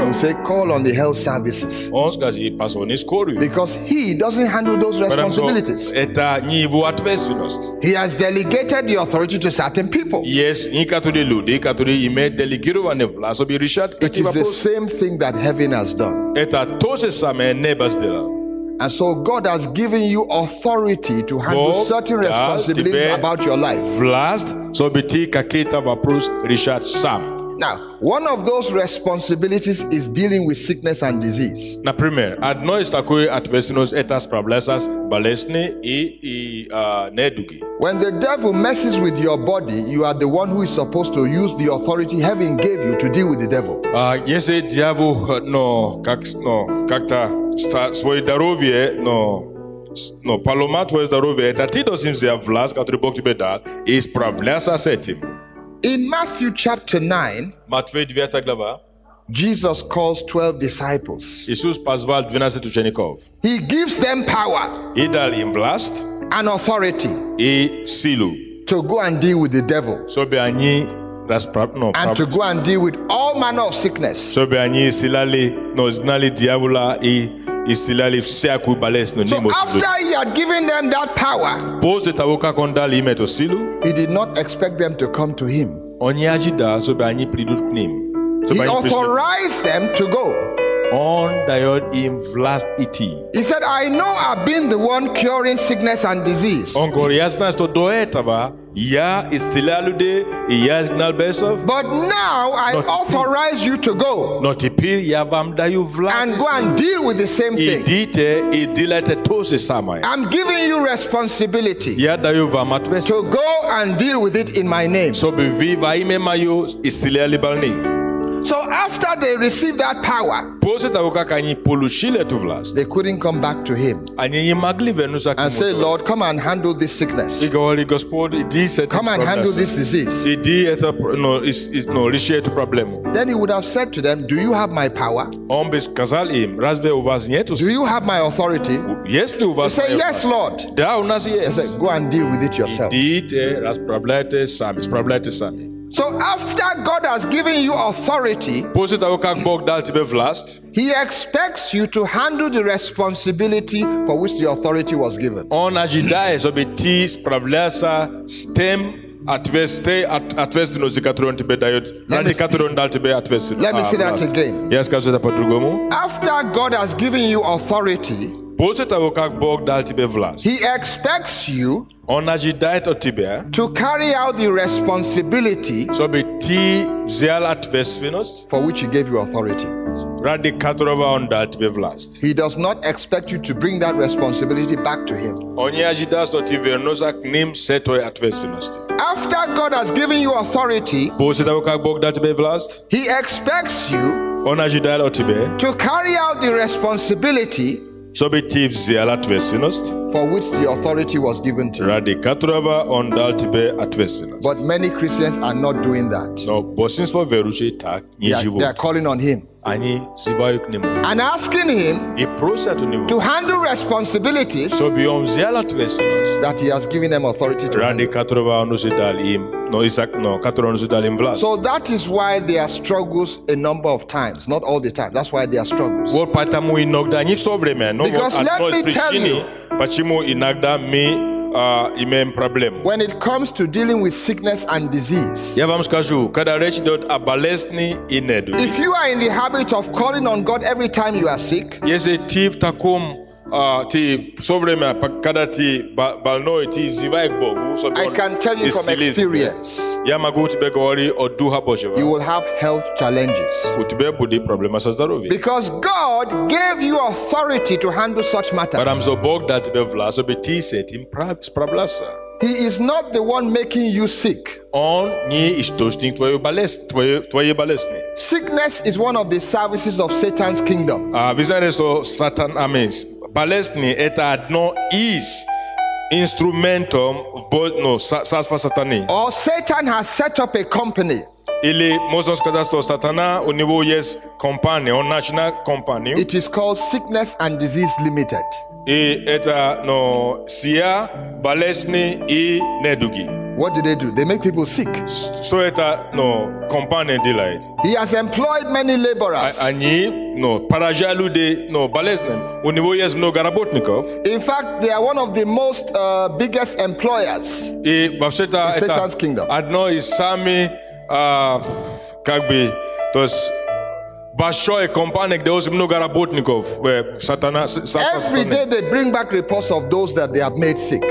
He say, call on the health services. Because he doesn't handle those responsibilities. He has delegated the authority to certain people. Yes, it is the same thing that heaven has done. And so God has given you authority to handle certain responsibilities about your life. Now, one of those responsibilities is dealing with sickness and disease. When the devil messes with your body, you are the one who is supposed to use the authority heaven gave you to deal with the devil. In Matthew chapter 9, Jesus calls 12 disciples. He gives them power and authority to go and deal with the devil and to go and deal with all manner of sickness. So after he had given them that power, he did not expect them to come to him. He authorized them to go. He said, I know I've been the one curing sickness and disease. But now I authorize you to go and go and deal with the same thing. I'm giving you responsibility to go and deal with it in my name. So after they received that power, they couldn't come back to him and say, Lord, come and handle this sickness. Come and handle this disease. Then he would have said to them, do you have my power? Do you have my authority? They say, yes, Lord. They say, go and deal with it yourself. So after God has given you authority, he expects you to handle the responsibility for which the authority was given. Let me say that again. After God has given you authority, he expects you to carry out the responsibility for which he gave you authority. He does not expect you to bring that responsibility back to him. After God has given you authority, he expects you to carry out the responsibility for which the authority was given to you. But many Christians are not doing that. They are calling on him and asking him to handle responsibilities that he has given them authority to handle. So that is why there are struggles a number of times, not all the time. That's why there are struggles. Because let me tell you, when it comes to dealing with sickness and disease, if you are in the habit of calling on God every time you are sick, I can tell you from experience, you will have health challenges. Because God gave you authority to handle such matters. He is not the one making you sick. Sickness is one of the services of Satan's kingdom. Balesni eta no is instrumentum but no sasfa satani. Or Satan has set up a company Ili mozons kazasto satana au niveau yes company, on national company. It is called Sickness and Disease Limited. E eta no sia balesni I nedugi. What do? They make people sick. So eta no company delight. He has employed many laborers. Ani no parajalu de no balesnem. Au niveau yes no garabotnikov. In fact, they are one of the most biggest employers in Satan's kingdom. Adno is sami kagbi tos Bashoy company de osmno garabotnikov satana. Every day they bring back reports of those that they have made sick.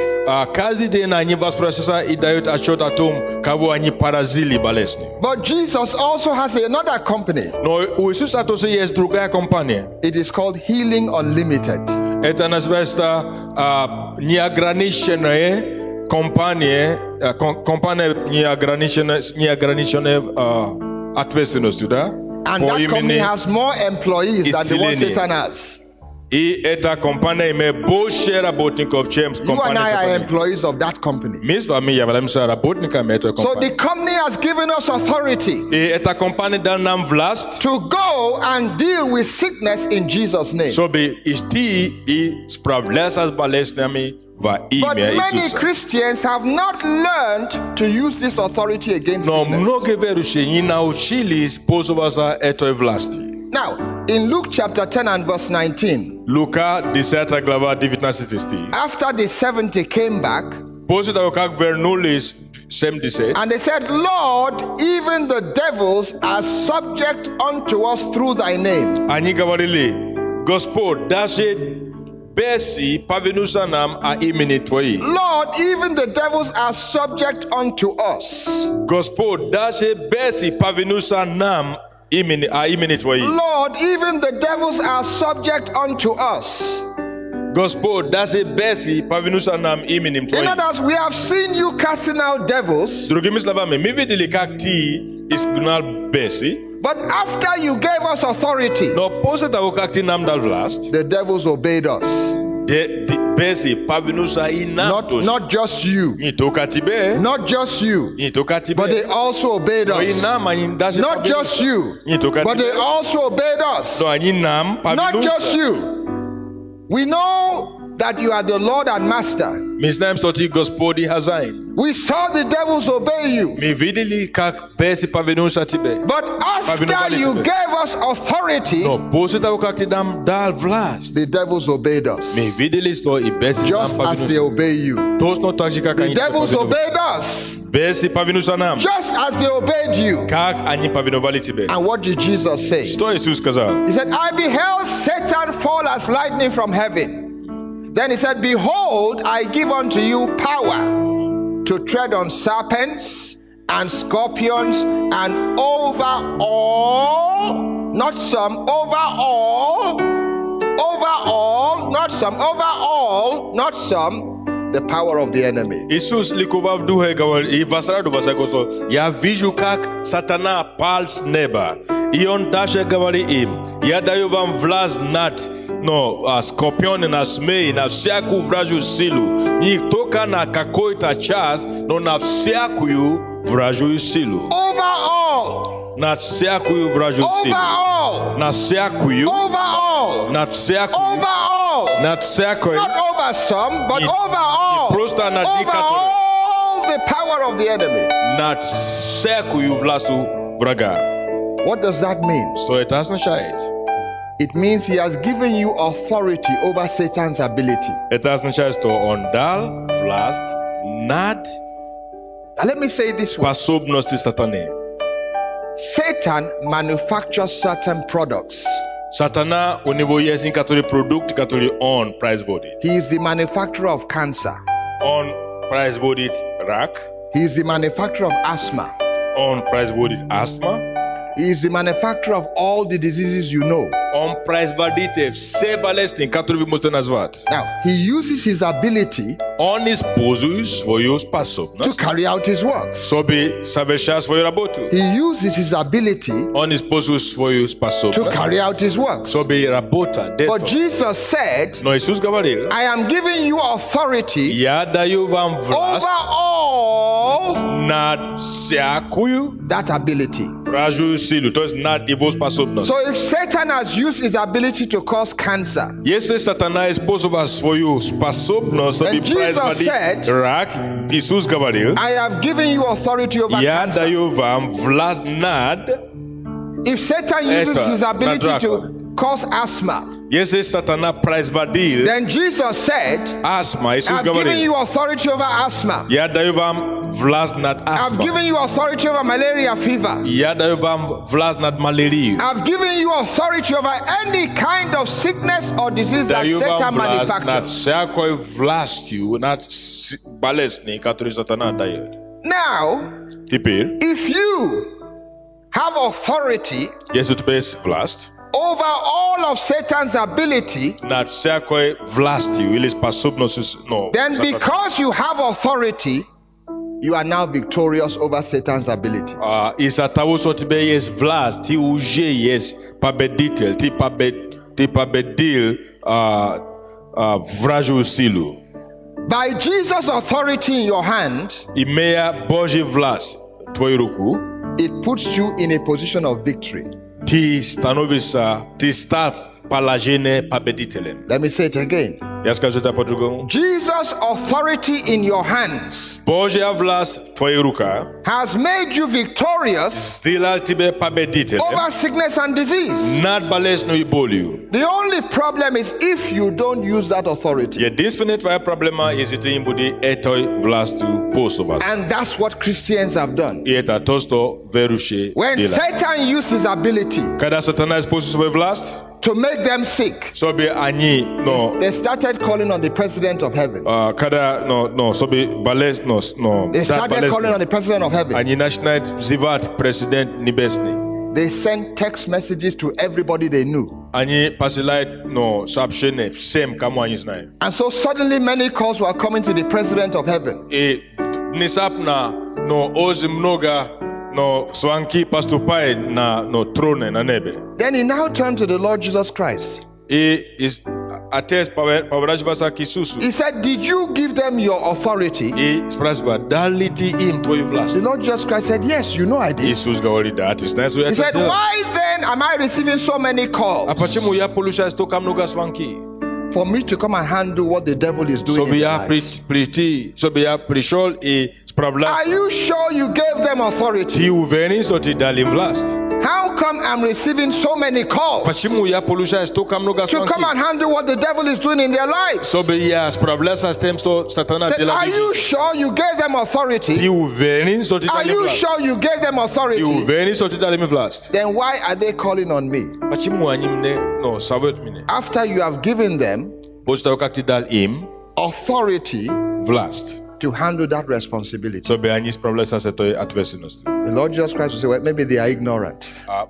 Kazi de na nyi vasprasa idayot achota tom kavo anyi parazili balesni. But Jesus also has another company. No uisus atose yes druga company. It is called Healing Unlimited. Etanas vesta ni agranishene company company ni agranishene atvestinos juda. And that company has more employees than the one Satan has. You and I are employees of that company. So the company has given us authority to go and deal with sickness in Jesus' name. But many Christians have not learned to use this authority against sickness. Now, in Luke chapter 10 and verse 19, after the 70 came back, and they said, Lord, even the devils are subject unto us through thy name. Lord, even the devils are subject unto us. Lord, even the devils are subject unto us. In other words, we have seen you casting out devils. But after you gave us authority, the devils obeyed us. Not just you. Not just you. But they also obeyed us. Not just you. But they also obeyed us. Not just you. We know that you are the Lord and Master. We saw the devils obey you. But after you gave us authority, the devils obeyed us. Just as they obey you. The devils obeyed us. Just as they obeyed you. And what did Jesus say? He said, I beheld Satan fall as lightning from heaven. Then he said, behold, I give unto you power to tread on serpents and scorpions and over all, not some, over all, not some, over all, not some, the power of the enemy. Isus likovav duhe gawal I vasara do vasakoso ya viju kak satana pals neba ion dashe gawali im ya dayovam vlas nat no scorpion na smei na siaku vraju silu ni toka na kakoita chas no na siaku yu vraju silu overall na siaku yu vraju silu overall na siaku yu overall na siaku overall not over some but overall all the power of the enemy. Not siaku yu vlasu vraga. What does that mean? It means he has given you authority over Satan's ability. Now let me say it this way. Satan manufactures certain products. Satana univoyes in katoli product katoli on price body. He is the manufacturer of cancer. On price body rack. He is the manufacturer of asthma. On price body asthma. He is the manufacturer of all the diseases you know. On price validate sebalestin katoli mosten azvat. Now he uses his ability on his posus for your passo to carry out his works. So be saveshas for your rabotu. He uses his ability on his posus for your passo to carry out his works. So be rabota. But Jesus said, no, Jesus I am giving you authority over all that ability. So if Satan has used his ability to cause cancer, and Jesus said, I have given you authority over cancer. If Satan uses his ability to cause asthma, then Jesus said, I've given you authority over asthma. I've given you authority over malaria fever. I've given you authority over any kind of sickness or disease that Satan manufactures. Now, if you have authority over all of Satan's ability, then because you have authority, you are now victorious over Satan's ability. By Jesus' authority in your hand, it puts you in a position of victory. Let me say it again. Jesus' authority in your hands has made you victorious over sickness and disease. The only problem is if you don't use that authority. And that's what Christians have done. When Satan used his ability to make them sick, they started calling on the president of heaven. They started calling on the president of heaven. They sent text messages to everybody they knew. And so suddenly many calls were coming to the president of heaven. Then he now turned to the Lord Jesus Christ. He said, did you give them your authority? The Lord Jesus Christ said, yes, you know I did. He said, why then am I receiving so many calls for me to come and handle what the devil is doing in their lives? Are you sure you gave them authority? How come I'm receiving so many calls to come and handle what the devil is doing in their lives? Said, are you sure you gave them authority? Are you sure you gave them authority? Then why are they calling on me? After you have given them authority to handle that responsibility. The Lord Jesus Christ will say, well, maybe they are ignorant. Now,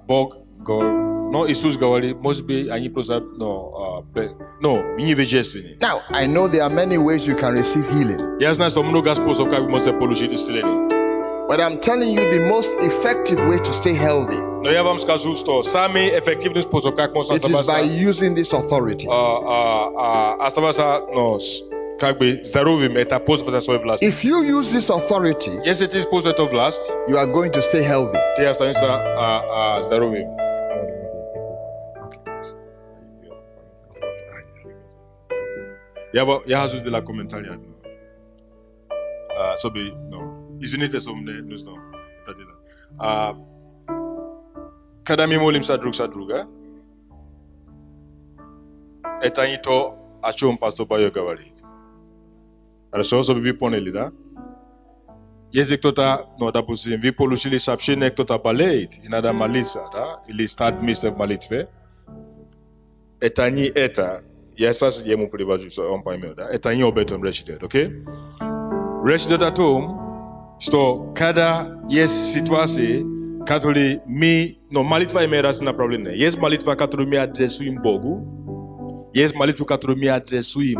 I know there are many ways you can receive healing. But I'm telling you the most effective way to stay healthy. It is by using this authority. If you use this authority, you are going to stay healthy. Kada mi molim sa druga etanito achom pastor bayo gawari. Alors so bi poneli da yezek tota no da pusim vi polushili sapshine tota baleit inada malisa da ili start mr malitve etani eta yesas yemu privaju so on paimeo da etani obetom resident, okay? Resident at home sto kada yes situasie katoli mi no malitva emeras na problem ne. Yes malitva katoli mi adresu im bogu. Yes malitva katoli mi adresu im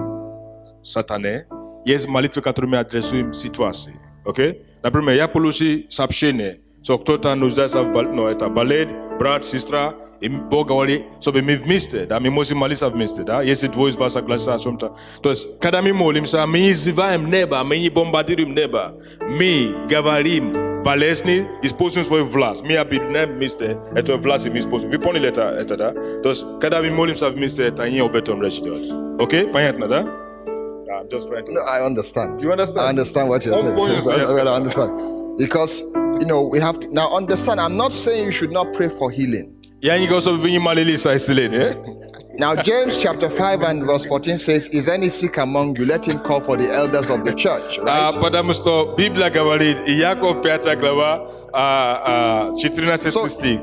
satane. Yes malitva katoli mi adresu im situasie. Okay? Na primeira ya polusi sapshene. So tota nos da no eta baled, brat, sister, So we've missed it. I mean, most malis have missed it. Yes, it voice versa classa sometimes. Tos kada mi molim sa mi zivaim neba, mi bombardirim neba, mi gavarim balesni is posting for vlas. Mi abi nem missed it. Eto vlas mi is posting. Vi poni letter etada. Tos kada mi molim sa missed it. Anyi obetom rechidot. Okay, payet nada. I'm just trying to. No, I understand. You understand? I understand what you're saying. I understand because you know we have to now understand. I'm not saying you should not pray for healing. Now James chapter 5 and verse 14 says, is any sick among you? Let him call for the elders of the church. Right? So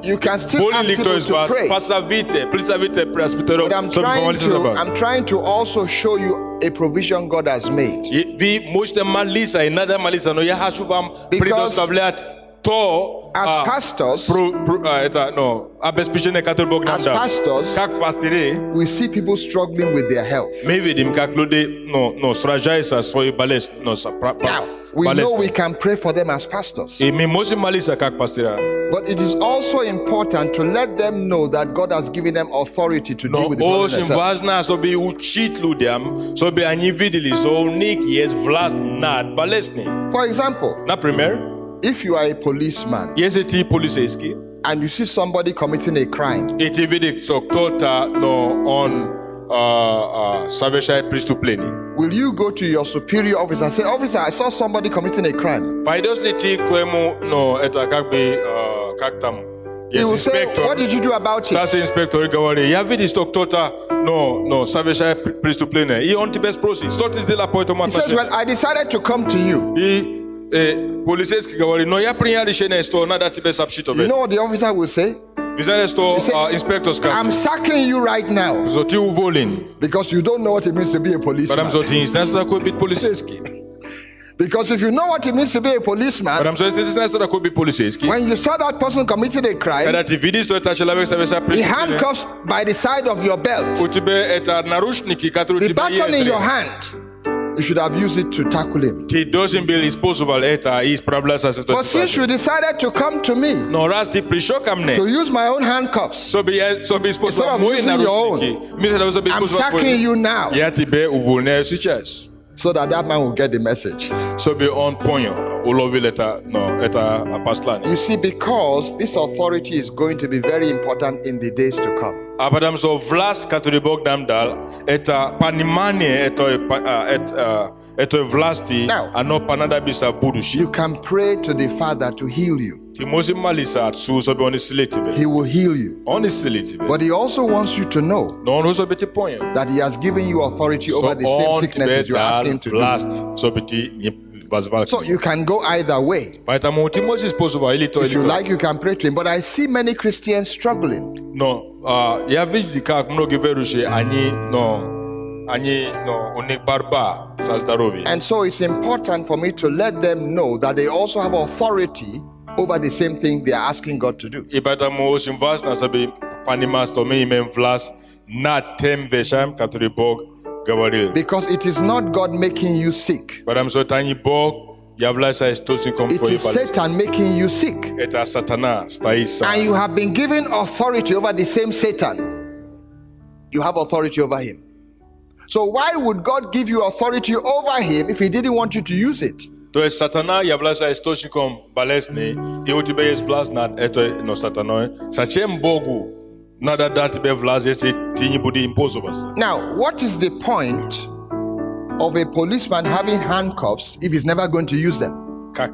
you can still ask people to pray. But I'm trying to also show you a provision God has made. Because as pastors, we see people struggling with their health. Now, we know we can pray for them as pastors. But it is also important to let them know that God has given them authority to deal with the problem. For example, if you are a policeman and you see somebody committing a crime, will you go to your superior officer and say, officer, I saw somebody committing a crime? He will say, what did you do about it? He says, well, I decided to come to you. You know what the officer will say? He said, I'm sacking you right now because you don't know what it means to be a policeman. Because if you know what it means to be a policeman, when you saw that person committing a crime, the handcuffs by the side of your belt, the baton in your hand, you should have used it to tackle him. But since you decided to come to me to use my own handcuffs instead of using your own, I'm sacking you now, so that man will get the message. You see, because this authority is going to be very important in the days to come. Now, you can pray to the Father to heal you. He will heal you. But he also wants you to know that he has given you authority over the same sicknesses you're asking him to do. So you can go either way. If you like, you can pray to him. But I see many Christians struggling. And so it's important for me to let them know that they also have authority over the same thing they are asking God to do. Because it is not God making you sick. It is Satan making you sick. And you have been given authority over the same Satan. You have authority over him. So why would God give you authority over him if he didn't want you to use it? Now, what is the point of a policeman having handcuffs if he's never going to use them? Now,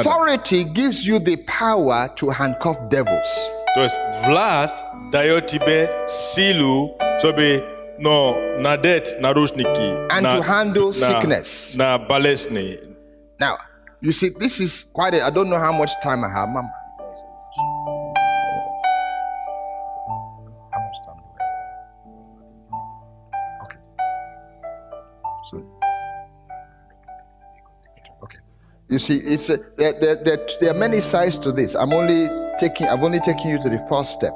authority gives you the power to handcuff devils. And to handle sickness. Now, you see, this is quite I don't know how much time I have, Mama. How much time do I have? Okay. So, okay. You see, it's there are many sides to this. I've only taken you to the first step.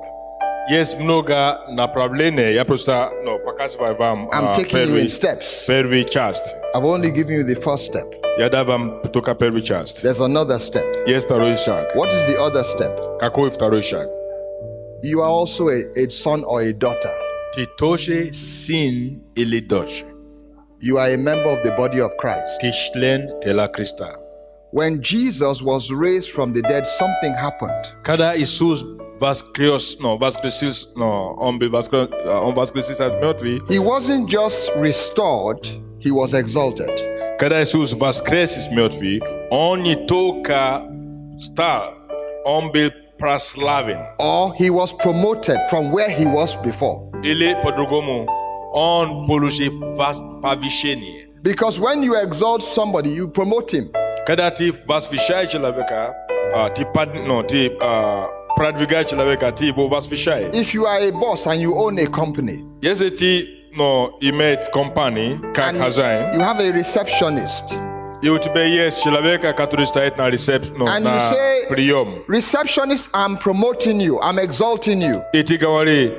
Yes, mnoga na probleme. Ja prosta no pokazywam wam. I'm taking you in steps. Perwi часть. I've only given you the first step. Ja dawam только первый часть. There's another step. Есть второй шаг. What is the other step? Какой второй шаг? You are also a son or a daughter. Ты тоже сын или дочь. You are a member of the body of Christ. Ты член тела Христа. When Jesus was raised from the dead, something happened. Когда Иисус воскресил из мертвых, He wasn't just restored, he was exalted. Когда Иисус воскрес из мертвых, он не только стал, он был прославлен. Or he was promoted from where he was before. Или по-другому, он получил повышение. Because when you exalt somebody, you promote him. Когда ты возвышаешь человека, ты продвигаешь человека, ты его возвышаешь. If you are a boss and you own a company, если ты имеешь компанию как хозяин, you have a receptionist, и у тебя есть человек, который стоит на ресепшн, на прием. Receptionist, I'm promoting you, I'm exalting you. И ты говоришь,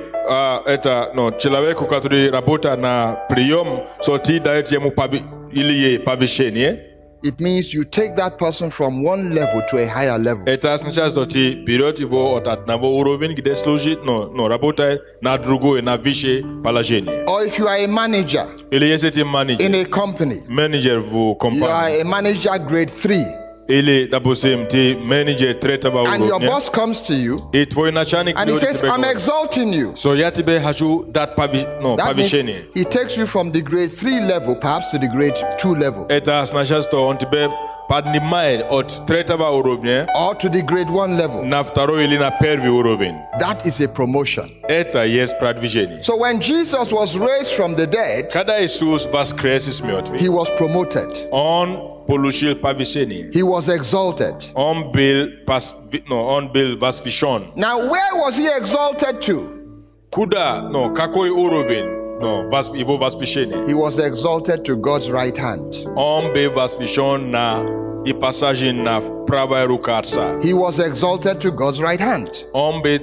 это человеку, который работает на прием, ты даешь ему повышение. It means you take that person from one level to a higher level. Это означает, что ты берешь его от одного уровня, где служит, работает на другой, на выше положение. Or if you are a manager, или если ты менеджер in a company, менеджер в компании, you are a manager grade 3. Или, допустим, ты менеджер третьего уровня. And your boss comes to you, и твой начальник and he says, I'm exalting you. So я тебе хочу дать повышение. He takes you from the grade 3 level, perhaps to the grade 2 level. Это означает, что он тебе поднимает от третьего уровня, or to the grade 1 level. На второй или на первый уровень. That is a promotion. Это есть продвижение. So when Jesus was raised from the dead, когда Иисус воскрес из мертвых, he was promoted. Он получил повышение. He was exalted. Он был возвышен. Now where was he exalted to? Куда? Какой уровень? Его возвышение. He was exalted to God's right hand. Он был возвышен и посажен на правая рука Отца. He was exalted to God's right hand. Он был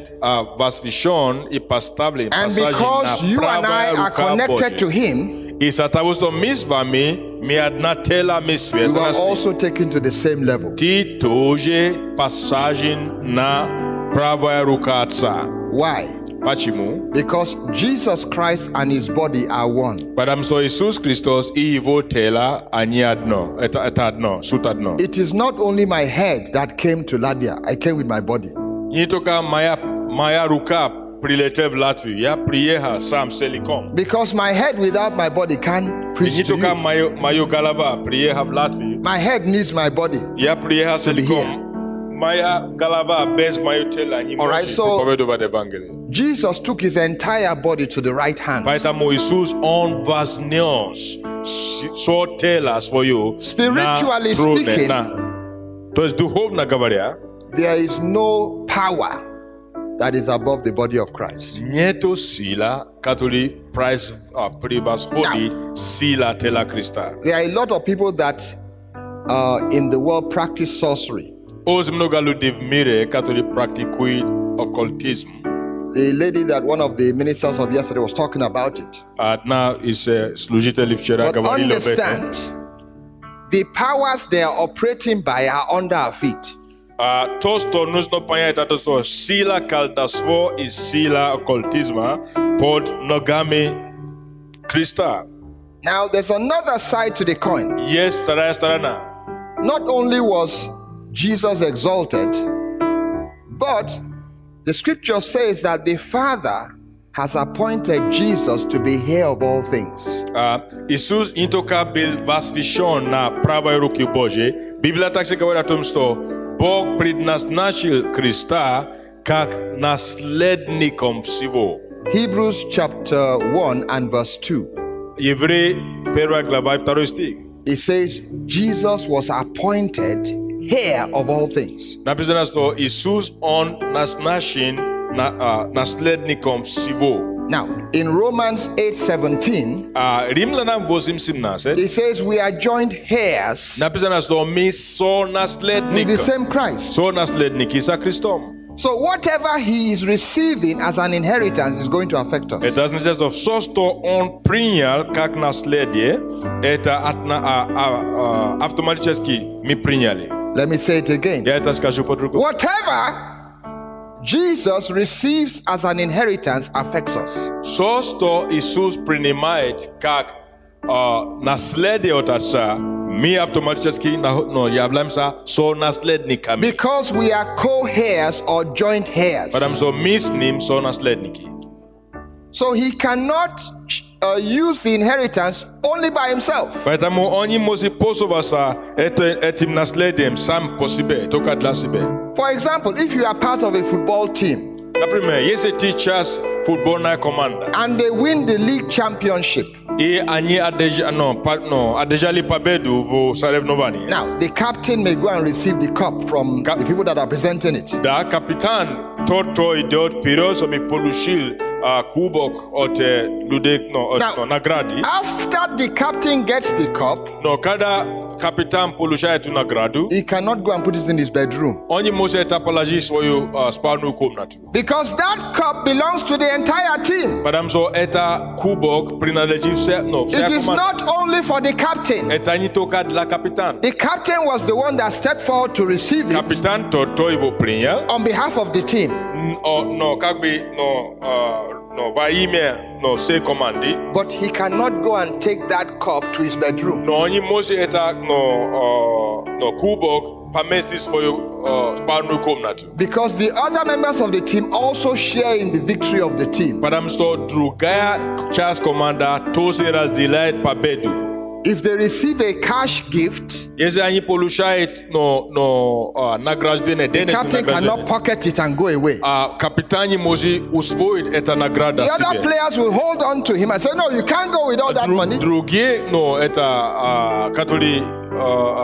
возвышен и поставлен, посажен на правая рука Божья. And because you and I are connected to him, из-за того, что мы с вами, мы одна тело, мы связаны. You are also taken to the same level. Ты тоже посажен на правая рука Отца. Why? Почему? Because Jesus Christ and his body are one. Потому что Иисус Христос и его тело они одно. Это одно, суть одно. It is not only my head that came to Latvia. I came with my body. Не только моя рука прилетела в Латвию. Я приехал сам целиком. Because my head without my body can't preach to you. Не только моя голова приехала в Латвию. My head needs my body. Я приехал целиком. Моя голова без моего тела не может проповедовать Евангелие. Jesus took his entire body to the right hand. Поэтому Иисус он вознес все тело свое. Spiritually speaking, то есть духовно говоря, there is no power that is above the body of Christ. Нету сила, которая превосходит сила тела Христа. There are a lot of people that in the world practice sorcery. много людей в мире, которые практикуют оккультизм. The lady that one of the ministers of yesterday was talking about it. Одна из служителей вчера говорила об этом. Understand, the powers they are operating by are under our feet. То, что нужно понять, это что сила колдовства и сила оккультизма под ногами Христа. Now there's another side to the coin. Есть вторая сторона. Not only was Jesus exalted, but the scripture says that the Father has appointed Jesus to be heir of all things. Иисус не только был возвышен на правой руке Божьей, Библия также говорит о том, что Бог предназначил Христа как наследником всего. Hebrews chapter 1 and verse 2. Евреи 1 глава 2 стих. It says Jesus was appointed heir of all things. Написано, что Иисус он назначен наследником всего. Now, in Romans 8:17, Римлянам 8:17, it says we are joint heirs написано, что мы сонаследники with the same Christ. Сонаследники со Христом. So whatever he is receiving as an inheritance is going to affect us. Это означает, что все, что он принял как наследие, это автоматически мы приняли. Let me say it again. Я это скажу по-другому. Whatever Jesus receives as an inheritance affects us. Все, что Иисус принимает как наследие от Отца, мы автоматически являемся сонаследниками. Because we are co-heirs or joint heirs. Потому что мы с ним сонаследники. So he cannot use the inheritance only by himself. Поэтому он не может пользоваться этим наследием сам по себе, только для себя. For example, if you are part of a football team, например, если ты часть футбольной команды, and they win the league championship, и они одержали победу в соревновании. Now, the captain may go and receive the cup from the people that are presenting it. Да, капитан тот, кто идет вперед, чтобы получил кубок от людей, награды. After the captain gets the cup, но когда капитан получает эту награду, he cannot go and put it in his bedroom. Он не может это положить в свою спальную комнату. Because that cup belongs to the entire team. Потому что это кубок принадлежит всей команде. It is not only for the captain. Это не только для капитана. The captain was the one that stepped forward to receive it. Капитан тот, кто его принял. On behalf of the team. Во имя всей команды. But he cannot go and take that cup to his bedroom. Но он не может это кубок поместить в свою спальную комнату. Because the other members of the team also share in the victory of the team. Потому что другая часть команды тоже разделяет победу. If they receive a cash gift, если они получают награждение, the captain cannot pocket it and go away. Капитан не может усвоить эту награду себе. The other players will hold on to him and say, no, you can't go with all that money. Другие, это которые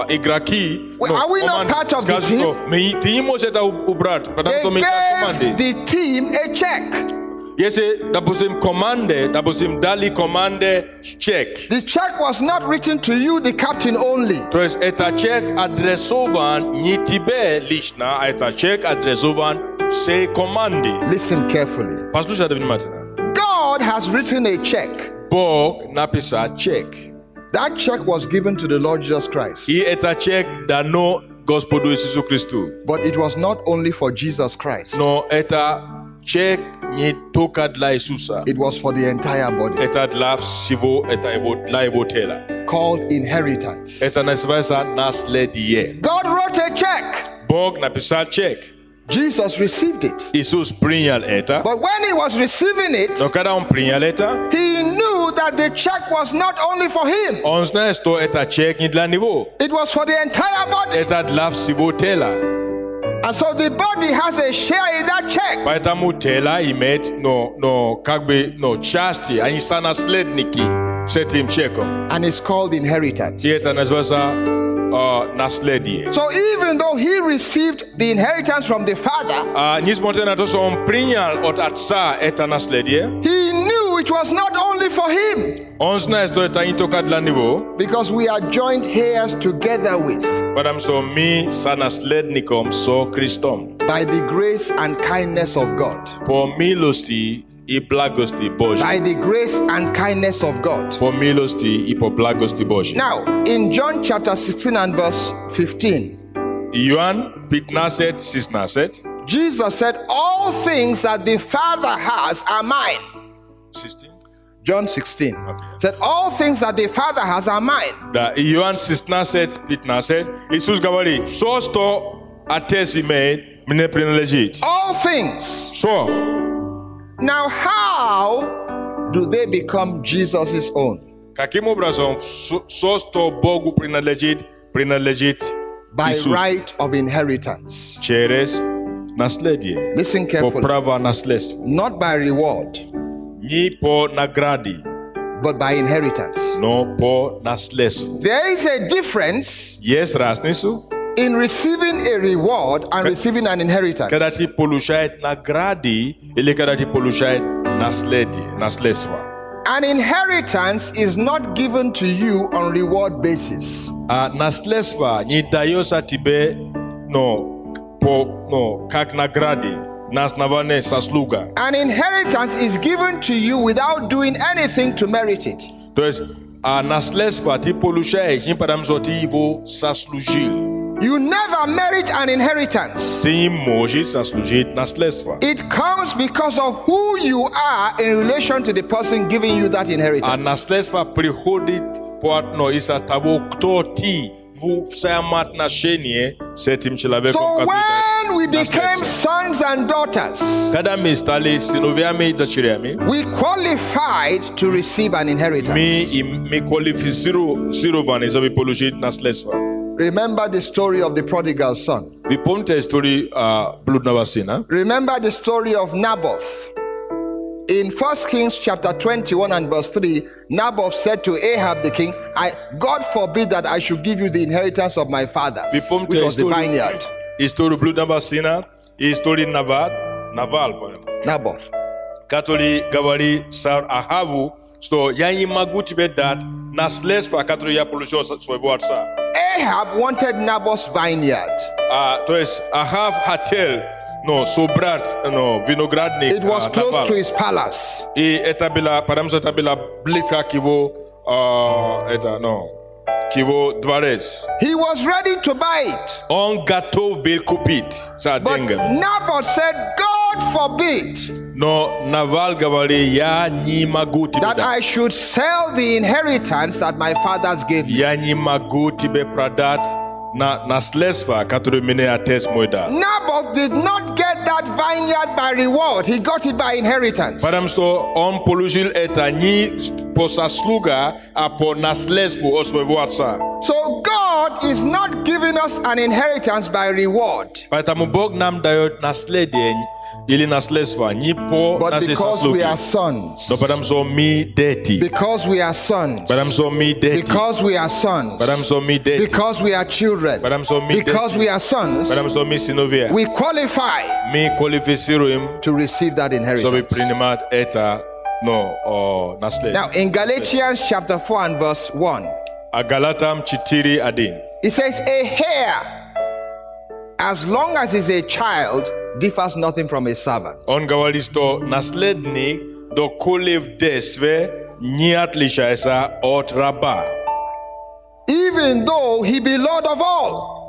игроки, are we not part of the team? Ты не можешь это убрать, потому что мы часть команды. They gave the team a check. Если, допустим, дали команде чек. The check was not written to you, the captain only. То есть этот чек адресован не тебе лично, а этот чек адресован всей команде. Listen carefully. Послушайте внимательно. God has written a check. Бог написал чек. That check was given to the Lord Jesus Christ. И этот чек дано Господу Иисусу Христу. But it was not only for Jesus Christ. Но это чек не только для Иисуса. It was for the entire body. Это для всего, для его тела. Called inheritance. Это называется наследие. God wrote a check. Бог написал чек. Jesus received it. Иисус принял это. But when he was receiving it, но когда он принял это, he knew that the check was not only for him. Он знает, что это чек не для него. It was for the entire body. Это для всего тела. And so the body has a share in that check. Поэтому тело имеет, части, они сонаследники с этим чеком. And it's called inheritance. И это называется наследие. So even though he received the inheritance from the father, несмотря на то, что он принял от отца это наследие, he knew it was not only for him. Он знает, что это не только для него. Because we are joint heirs together with. Потому что мы сонаследником со Христом. By the grace and kindness of God. По милости и благости Божьей. By the grace and kindness of God. По милости и по благости Божьей. Now, in John chapter 16 and verse 15. Иоанн 15:16. Jesus said, all things that the Father has are mine. 16. John 16. Okay. Said, all things that the Father has are mine. Да, Иоанн 16:15. Иисус говорит, все, что Отец имеет, мне принадлежит. All things. Все. Now, how do they become Jesus' own? Каким образом все, что Богу принадлежит by Иисусу? Right of inheritance. Через наследие. Listen carefully. По право наследства. Not by reward. Не по награде. But by inheritance. Но по наследству. There is a difference. Есть разница. In receiving a reward and receiving an inheritance. Когда ты получаешь награды или когда ты получаешь наследство. An inheritance is not given to you on reward basis. Наследство не дается тебе, Kak nagradi. An inheritance is given to you without doing anything to merit it. You never merit an inheritance. It comes because of who you are in relation to the person giving you that inheritance. So when we became sons and daughters, we qualified to receive an inheritance. Remember the story of the prodigal son. Remember the story of Naboth. In 1 Kings chapter 21 and verse 3, Naboth said to Ahab the king, God forbid that I should give you the inheritance of my fathers, which was the vineyard. Naboth. Katoli gavali sar ahavu sto yanyi maguti bedat naslesfa katoli ya polusho sa. Ahab wanted Naboth's vineyard. To es Ahav hatel no sobrat no vinogradnik. It was close to his palace. Etabila paramso etabila blitza kivo kivo dvares. He was ready to buy it. On gatov bil kupit sa dengem. But Naboth said, God forbid that I should sell the inheritance that my fathers gave me. Naboth did not get that vineyard by reward. He got it by inheritance. So God is not giving us an inheritance by reward. But because we are sons. Because we are sons. Because we are sons. Because we are children. Because we are sons. We qualify to receive that inheritance. Now in Galatians chapter 4 and verse 1, it says, a hair, as long as is a child, differs nothing from a servant. Even though he be Lord of all.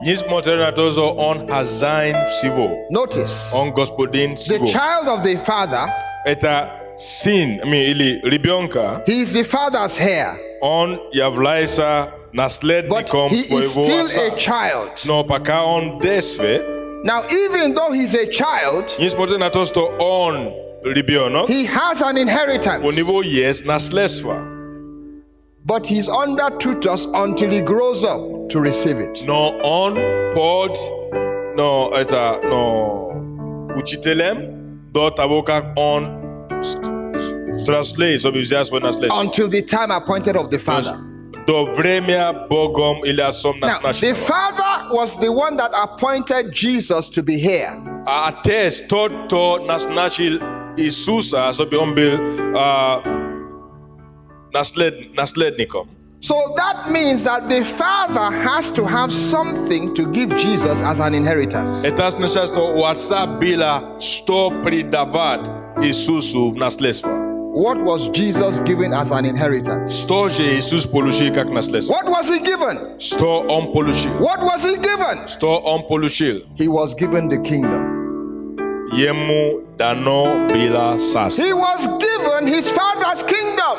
Notice, the child of the father, he is the father's heir. But he is still a child. Now, even though he's a child, he has an inheritance. But he's under tutors until he grows up to receive it. Until the time appointed of the father. Now, the father was the one that appointed Jesus to be here. So that means that the father has to have something to give Jesus as an inheritance. What was Jesus given as an inheritance? What was he given? What was he given? He was given the kingdom. He was given his father's kingdom.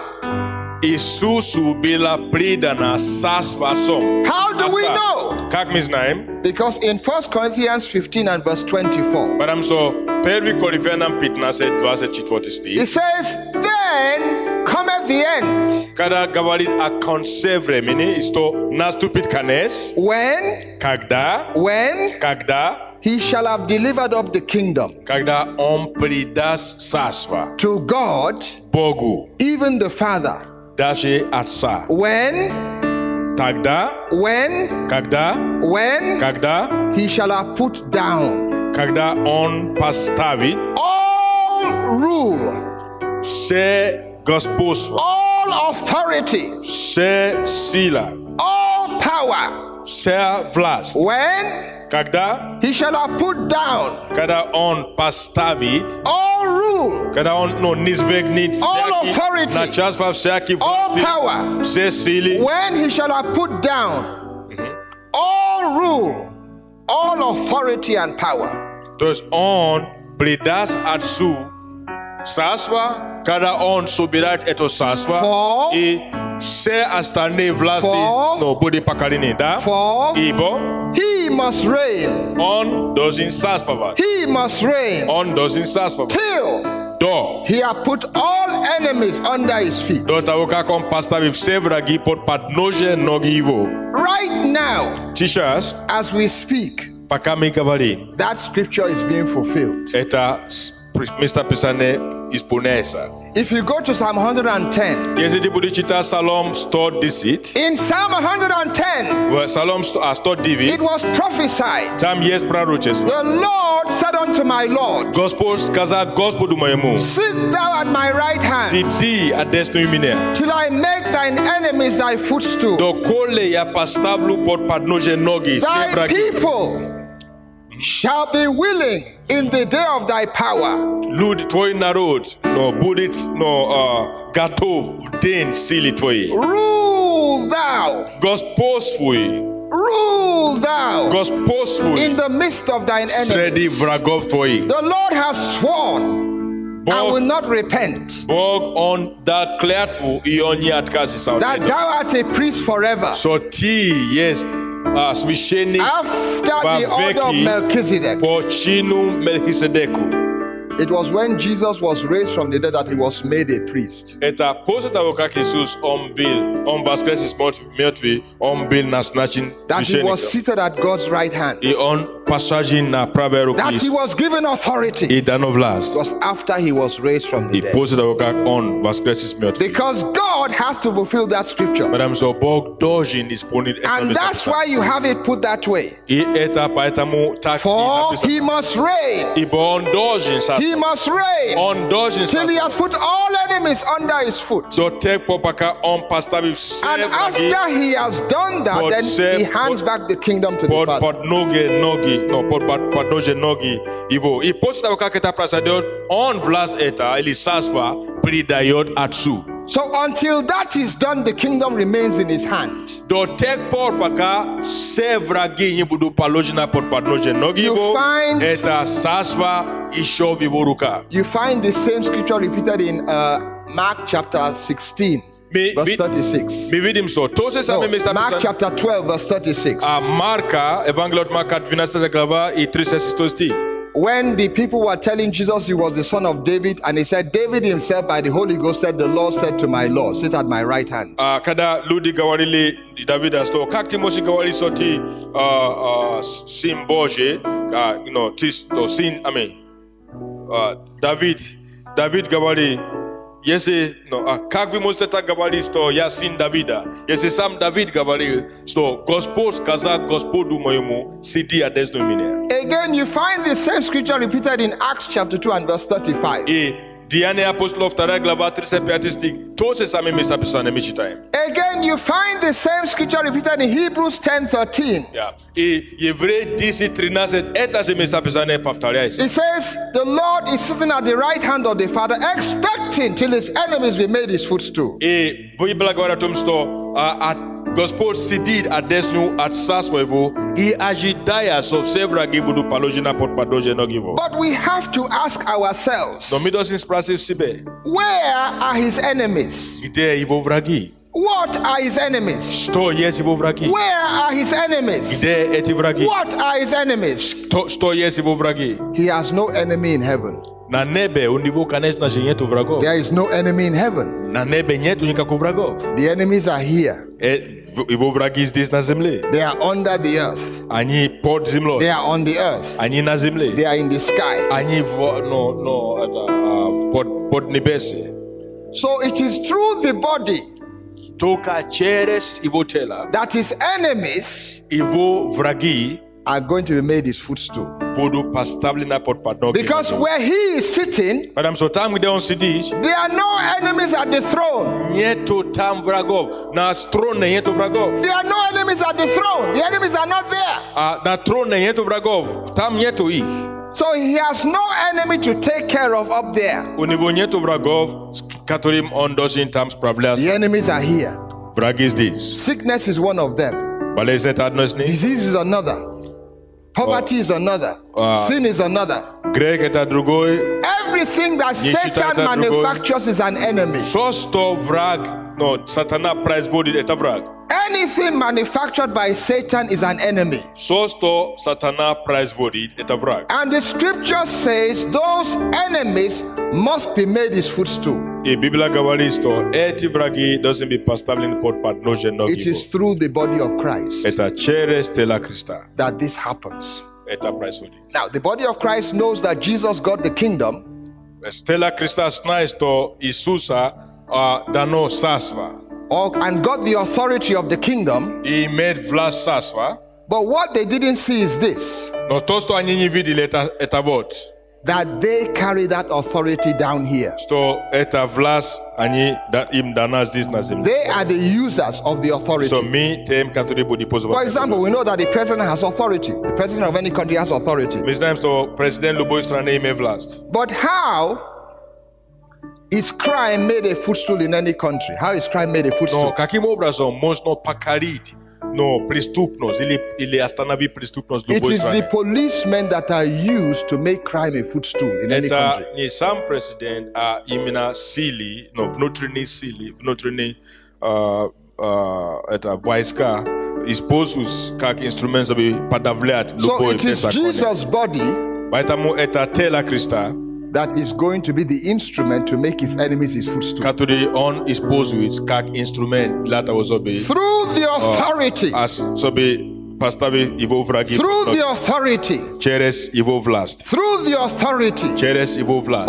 How do we know? Because in 1 Corinthians 15 and verse 24, it says, then cometh the end, when he shall have delivered up the kingdom to God, even the Father. When he shall have put down all rule, all authority, all power. When Когда he shall have put down, когда он поставит, all rule, когда он низвергнет all authority, начальство всяких all властей, power, все силы, when he shall have put down all rule, all authority and power. То есть он придаст отцу царство, когда он собирает это царство, и все остальные власти, будет покорены, да? Ибо he must reign. Он должен царствовать. He must reign. Он должен царствовать. Till he has put all enemies under his feet. До того, как он поставит все враги под подножие ноги его. Right now, сейчас, as we speak, пока мы говорим, that scripture is being fulfilled. Это место Писания исполняется. If you go to Psalm 110, если ты будешь читать Псалом 110, in Psalm 110, в Псалом 109, it was prophesied. Там есть пророчество. The Lord said unto my Lord, Господь сказал Господу моему, sit thou at my right hand, сиди одесную меня, till I make thine enemies thy footstool. Доколе я поставлю под подножие ноги все Thy враги. people shall be willing in the day of thy power. Люди, твой народ, будет готов в день силы твоей. Rule thou. Господствуй. Rule thou. Господствуй. In the midst of thine среди enemies. врагов твоих. The Lord has sworn. I will not repent. Бог он дал клятву и он не отказится. That thou art a priest forever. So ты есть священник after the order of Melchizedek. По чину Мелхиседеку. It was when Jesus was raised from the dead that he was made a priest. Это после того, как Иисус он воскрес из мертвых, он был назначен священником. That he was seated at God's right hand. И он посажен на правой руке. That he was given authority. И дано власть. It was after he was raised from the dead. И после того, как он воскрес из мертвых. Because God has to fulfill that scripture. Потому что Бог должен исполнить это. And that's why you have it put that way. И это поэтому так и написано. For he must reign. Ибо он должен He must reign. Он должен till he has put all enemies under his foot. До тех пор, пока он поставит все And after he has done that, then he hands back the kingdom to the Father. Под ножи ноги его. И после того, как это произойдет, он власть это или царство придает отцу. So until that is done, the kingdom remains in his hand. До тех пор, пока все враги не будут положены под подножие ноги его, это царство еще в его руках. You find the same scripture repeated in Mark chapter 16. Verse 36. Mark chapter 12 verse 36. Марка, Евангелие от Марка 12 глава и 36 стих. When the people were telling Jesus he was the son of David, and he said, David himself by the Holy Ghost said, the Lord said to my Lord, sit at my right hand. Когда люди говорили Давида, что как ты можешь говорить, что ты сын Божий, ты сын, Давид говорит, если, как вы можете так говорить, что я сын Давида? Если сам Давид говорил, что Господь сказал Господу моему, сиди одесную меня. Again, you find the same scripture repeated in Acts chapter 2 and verse 35. И Деяния апостолов 2 глава 35 стих. То же самое место Писания мы читаем. Again, you find the same scripture repeated in Hebrews 10:13. И Евреи 10:13 это же место Писания повторяется. It says, the Lord is sitting at the right hand of the Father, expecting till his enemies be made his footstool. И Библия говорит о том, что Господь сидит одесную от царства его и ожидая, что все враги будут положены под подножие ноги его. But we have to ask ourselves, но мы должны спросить себя, where are his enemies? Где его враги? What are his enemies? Что есть его враги? Where are his enemies? Где эти враги? What are his enemies? Что есть его враги? He has no enemy in heaven. На небе у него, конечно же, нету врагов. There is no enemy in heaven. На небе нету никаких врагов. The enemies are here. Его враги здесь на земле. They are under the earth. Они под землей. They are on the earth. Они на земле. They are in the sky. Они под небесе. So it is through the body только через его тело that his enemies его враги are going to be made his footstool. Because where he is sitting, there are no enemies at the throne. There are no enemies at the throne. The enemies are not there. So he has no enemy to take care of up there. The enemies are here. Sickness is one of them. Disease is another. Poverty is another. Sin is another. Everything that Satan manufactures is an enemy. Anything manufactured by Satan is an enemy. And the scripture says those enemies must be made his footstool. It is through the body of Christ that this happens. Now, the body of Christ knows that Jesus got the kingdom. And got the authority of the kingdom. But what they didn't see is this: that they carry that authority down here. They are the users of the authority. For example, we know that the president has authority. The president of any country has authority. But how is crime made a footstool in any country? How is crime made a footstool? It is the policemen that are used to make crime a footstool in any country. So it is Jesus' body that is going to be the instrument to make his enemies his footstool. Through the authority. Through the authority. Through the authority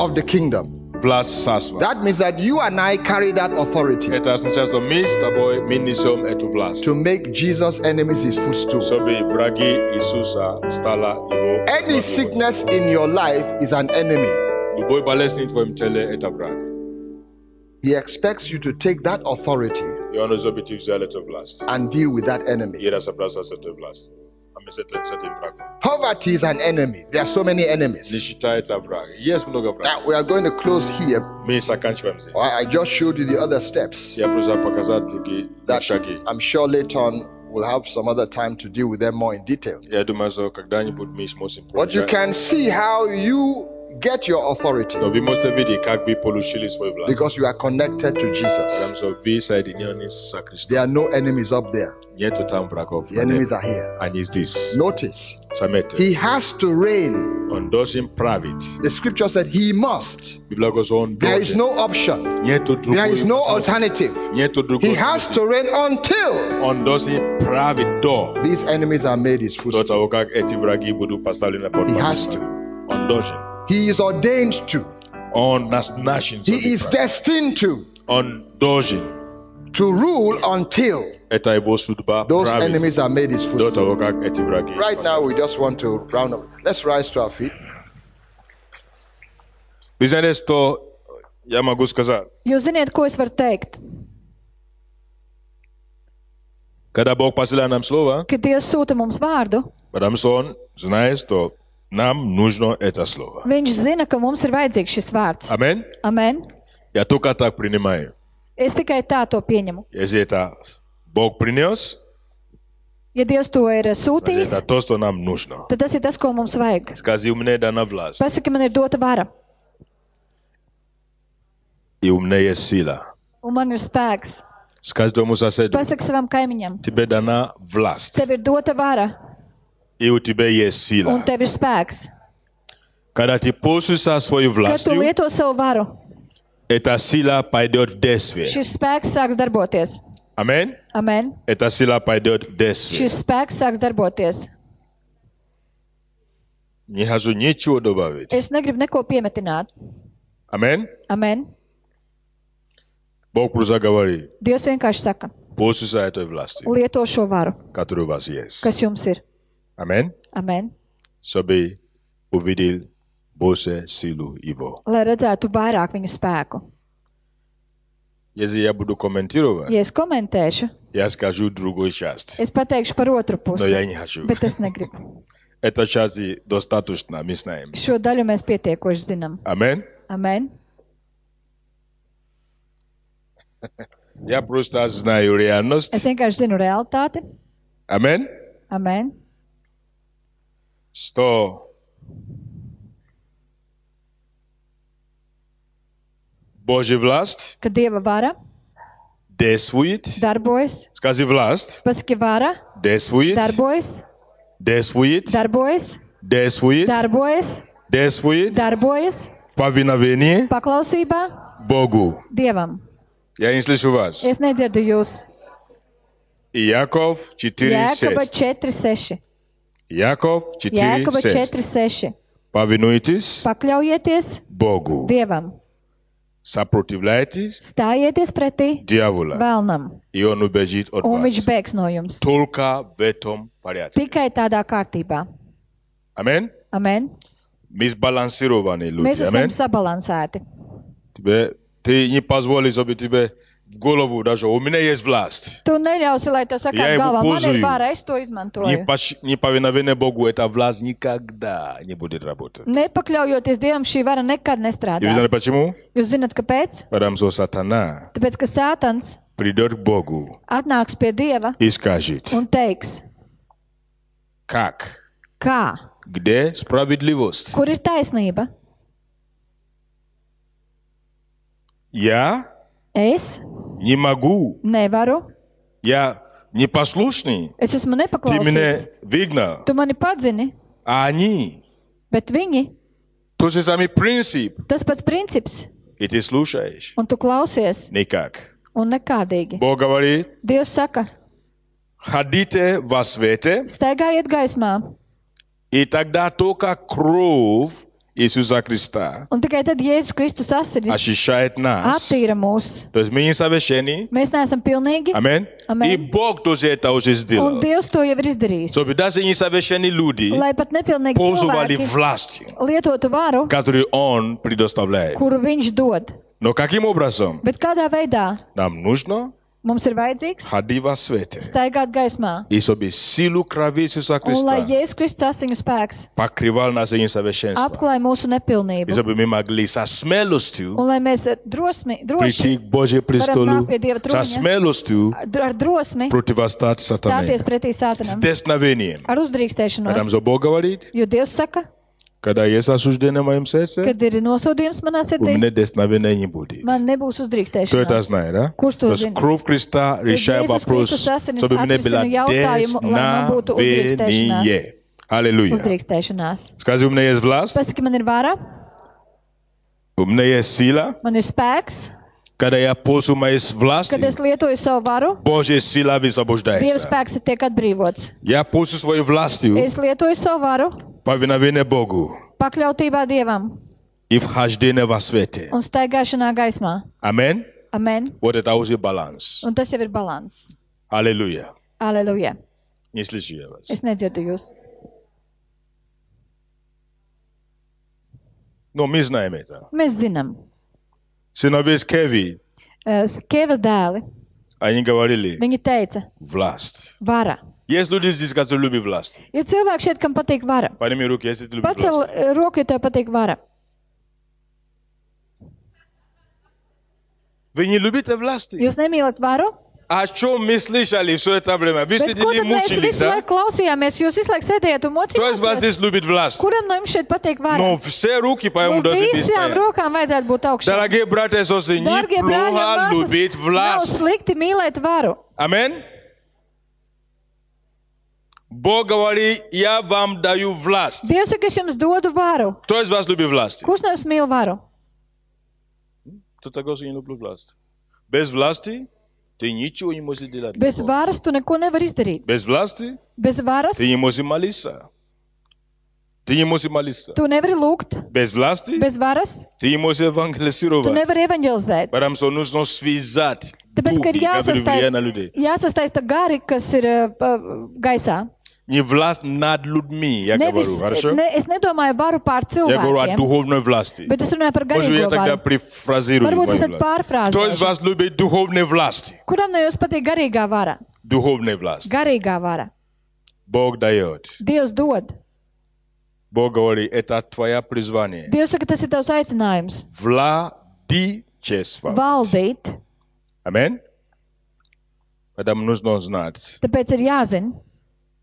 of the kingdom. That means that you and I carry that authority to make Jesus' enemies his footstool. Any sickness in your life is an enemy. He expects you to take that authority and deal with that enemy. Poverty is an enemy. There are so many enemies. Now we are going to close here. I just showed you the other steps that I'm sure later on we'll have some other time to deal with them more in detail. But you can see how you get your authority because you are connected to Jesus. There are no enemies up there. The enemies are here. Notice, he has to reign. The scripture said he must. There is no option. There is no alternative. He has to reign until these enemies are made his footstool. He has to. He is ordained to. He is destined to rule until those enemies are made his footstool. Right now, we just want to round up. Let's rise to our feet. Jūs ziniet, ko es varu teikt? Kad Dievs sūta mums vārdu, Viņš zina, ka mums ir vajadzīgs šis vārds. Amen. Amen. Es tikai tā to pieņemu. Ja Dievs to ir sūtījis, tad tas ir tas, ko mums vajag. Pasaki, man ir dota vara. Un man ir spēks. Pasaki savam kaimiņam. Tev ir dota vara. Un tev ir spēks. Kad tu lieto savu varu, šis spēks sāks darboties. Amen. Amen. Šis spēks sāks darboties. Es negribu neko piemetināt. Amen. Amen. Dievs vienkārši saka, lieto šo varu, kas jums ir. Amen. Amen. Sobe uvidil Bože silu Ivo. Lai redzētu vairāk viņu spēku. Если я буду комментировать, Ja es komentēšu, я скажу другую часть. es pateikšu par otru Но pusi, я не хочу. bet es negribu. Эта часть достаточно, мы знаем. Šo daļu mēs pietiekoši zinām. Amen? Amen. Я просто знаю реальность. Es vienkārši zinu realitāti. Amen? Amen. Что Божья власть Ka Dieva vara действует. darbojas, Скажи власть. pasaki vara Действует. darbojas, Действует. darbojas, Действует. darbojas, Действует. darbojas, В повиновении paklausībā Богу. Dievam. Я не слышу вас. Es nedzirdu jūs. Иаков 4:6. Jēkaba 4:6. Иаков Jēkaba 4:6. 4:6. Повинуйтесь Pakļaujieties Богу. Dievam. Сопротивляйтесь Stājieties pretī дьявола, vēlnam, и он убежит от un viņš вас. bēgs no jums. Только в этом порядке. Tikai tādā kārtībā. Amen? Amen. Мы сбалансированные люди. Mēs esam Amen? sabalansēti. Ты не позволишь, чтобы тебе в голову даже, у меня есть власть. Tu neļausi, lai tev Ja sakā jau galvā, man pozuju. ir vara, es to izmantoju. Неповиновение Богу, эта власть никогда не будет работать. Nepakļaujoties Dievam, šī vara nekad И вы знаете nestrādās. почему? Jūs zināt, kāpēc? Потому что сатана Tāpēc, ka Sātans придет к Богу atnāks pie Dieva и скажет, un teiks, как? kā, Где справедливость? kur ir taisnība? Я Es не могу. nevaru, Я непослушный. es esmu Ты меня nepaklausīgs. выгнал. Tu mani padzini, А они, bet viņi, тот же самый принцип. tas pats princips, И ты слушаешь. un tu klausies, Никак. un nekādīgi. Бог говорит, Dievs saka, ходите во свете, staigājiet gaismā, и тогда только кровь Иисуса Христа un tikai tad Jēzus Kristus asinis очищает нас. attīra mūs. То есть мы несовершенны. Mēs neesam pilnīgi, Аминь. Amen. И Бог тоже это уже un сделал. Dievs to jau ir izdarījis. Чтобы даже несовершенные люди Lai pat nepilnīgi пользовали cilvēki властью, lietotu varu, которую Он предоставляет. kuru viņš dod. Но каким образом? Bet kādā veidā Нам нужно mums ir vajadzīgs ходить во свете. staigāt gaismā? И чтобы силу крови Иисуса Un lai Христа Jēzus Kristus asiņu spēks покрывал наше несовершенство. apklāj mūsu И nepilnību. чтобы мы могли со смелостью Un lai mēs droši прийти к Божьему престолу, varam nākt pie Dieva со troņa. смелостью ar drosmi противостать сатане. stāties pretī С Sātanam десновением. ar Потому uzdrīkstēšanos. что Бог говорит, Jo Dievs saka, когда есть осуждение в моем сердце, kad ir nosodījums manā у sirdī, меня десновения не будет. man nebūs Кто это uzdrīkstēšanās. знает, да? Kurš То to есть zina? кровь Христа решает Jēzus вопрос, Kristus asinis чтобы мне было atrisina jautājumu, lai man būtu uzdrīkstēšanās. десновение. Аллилуйя. Uzdrīkstēšanās. Скажи, у меня есть власть, Pasaki, man ir vara, у меня есть сила. man ir spēks, Когда я пользуюсь моей властью, kad es lietoju savu varu, Божья сила Dieva высвобождается. spēks tiek atbrīvots. Я пользуюсь своей властью, Es lietoju savu varu, повиновение Богу pakļautībā Dievam и вхождение во свете. un staigāšanā gaismā. Аминь. Amen. Вот это уже баланс. Un tas jau ir balans. Аллилуйя. Aleluja. Не слышу я вас. Es nedzirdu jūs. Но мы знаем это. Mēs zinām. Сыновья Скеви, Skeva dēli, они говорили, viņi teica, власть. vara. Есть люди здесь, которые любят власть. Ir cilvēki šeit, kam patīk vara. Подними руки, если ты любишь Pacel власть. roku, ja tev patīk vara. Вы не любите власти? Jūs nemīlat varu? О чем мы слышали все это время? Вы Bet ko сидели tad mēs мученик, visu да? laiku klausījāmies? Jūs visu laiku sēdējāt un Кто из вас mocījāties? здесь любит власть? Kuram no jums šeit patīk vara? Но все руки, по-моему, Nu, должны быть visām стоять. rokām vajadzētu būt augšā. Дорогие братья и сестры, Dargie brāļi неплохо un māsas, любить nav власть. slikti mīlēt varu. Аминь. Бог говорит, я вам даю власть. Dievs saka, es jums dodu varu. Кто из вас любит власть? Kurš no jums mīl varu? Кто-то говорит, я не люблю власть. Без власти ты ничего не можешь делать. Bez varas tu neko nevari izdarīt. Без власти Bez varas ты не можешь молиться. Ты не можешь молиться. tu nevari lūgt. Без власти Bez varas ты не можешь tu евангелизировать. nevari evanģelizēt. Потому что нужно связать Tāpēc, ka ir духи, которые влияют на людей. jāsastaista gari, kas ir gaisā. Не власть над людьми, я говорю, хорошо? Es nedomāju varu pār Я говорю о cilvēkiem, духовной власти. bet es runāju par Может быть, я garīgo тогда varu. перефразирую Varbūt мою es tad власть. Кто из pārfrāzēšu. вас любит духовной власти? Kuram no jums patīk garīgā vara? Духовной власти. Garīgā vara. Бог дает. Dievs dod. Бог говорит, это твое призвание. Dievs saka, tas ir tavs aicinājums. Владичество. Valdīt. Аминь. Поэтому нужно знать Tāpēc ir jāzina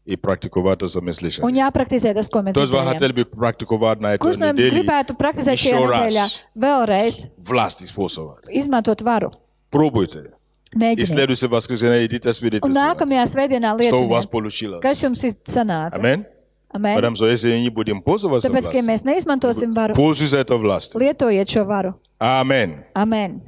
и практиковать это un мысление. jāpraktizē tas, ko mēs Кто из вас dzirdējam. хотел бы практиковать на этой Kurš no jums неделе gribētu praktizēt šajā еще nedēļā раз vēlreiz, власть использовать? izmantot varu? Пробуйте. И Mēģiniet. следующее воскресенье идите Un свидетельствовать, nākamajā svētdienā что у вас lieciniet, получилось. kas jums sanāca. Аминь. Amen. Потому что если не будем пользоваться Tāpēc, ka ja властью, mēs neizmantosim varu, пользуйся этой властью. lietojiet šo varu. Аминь. Amen.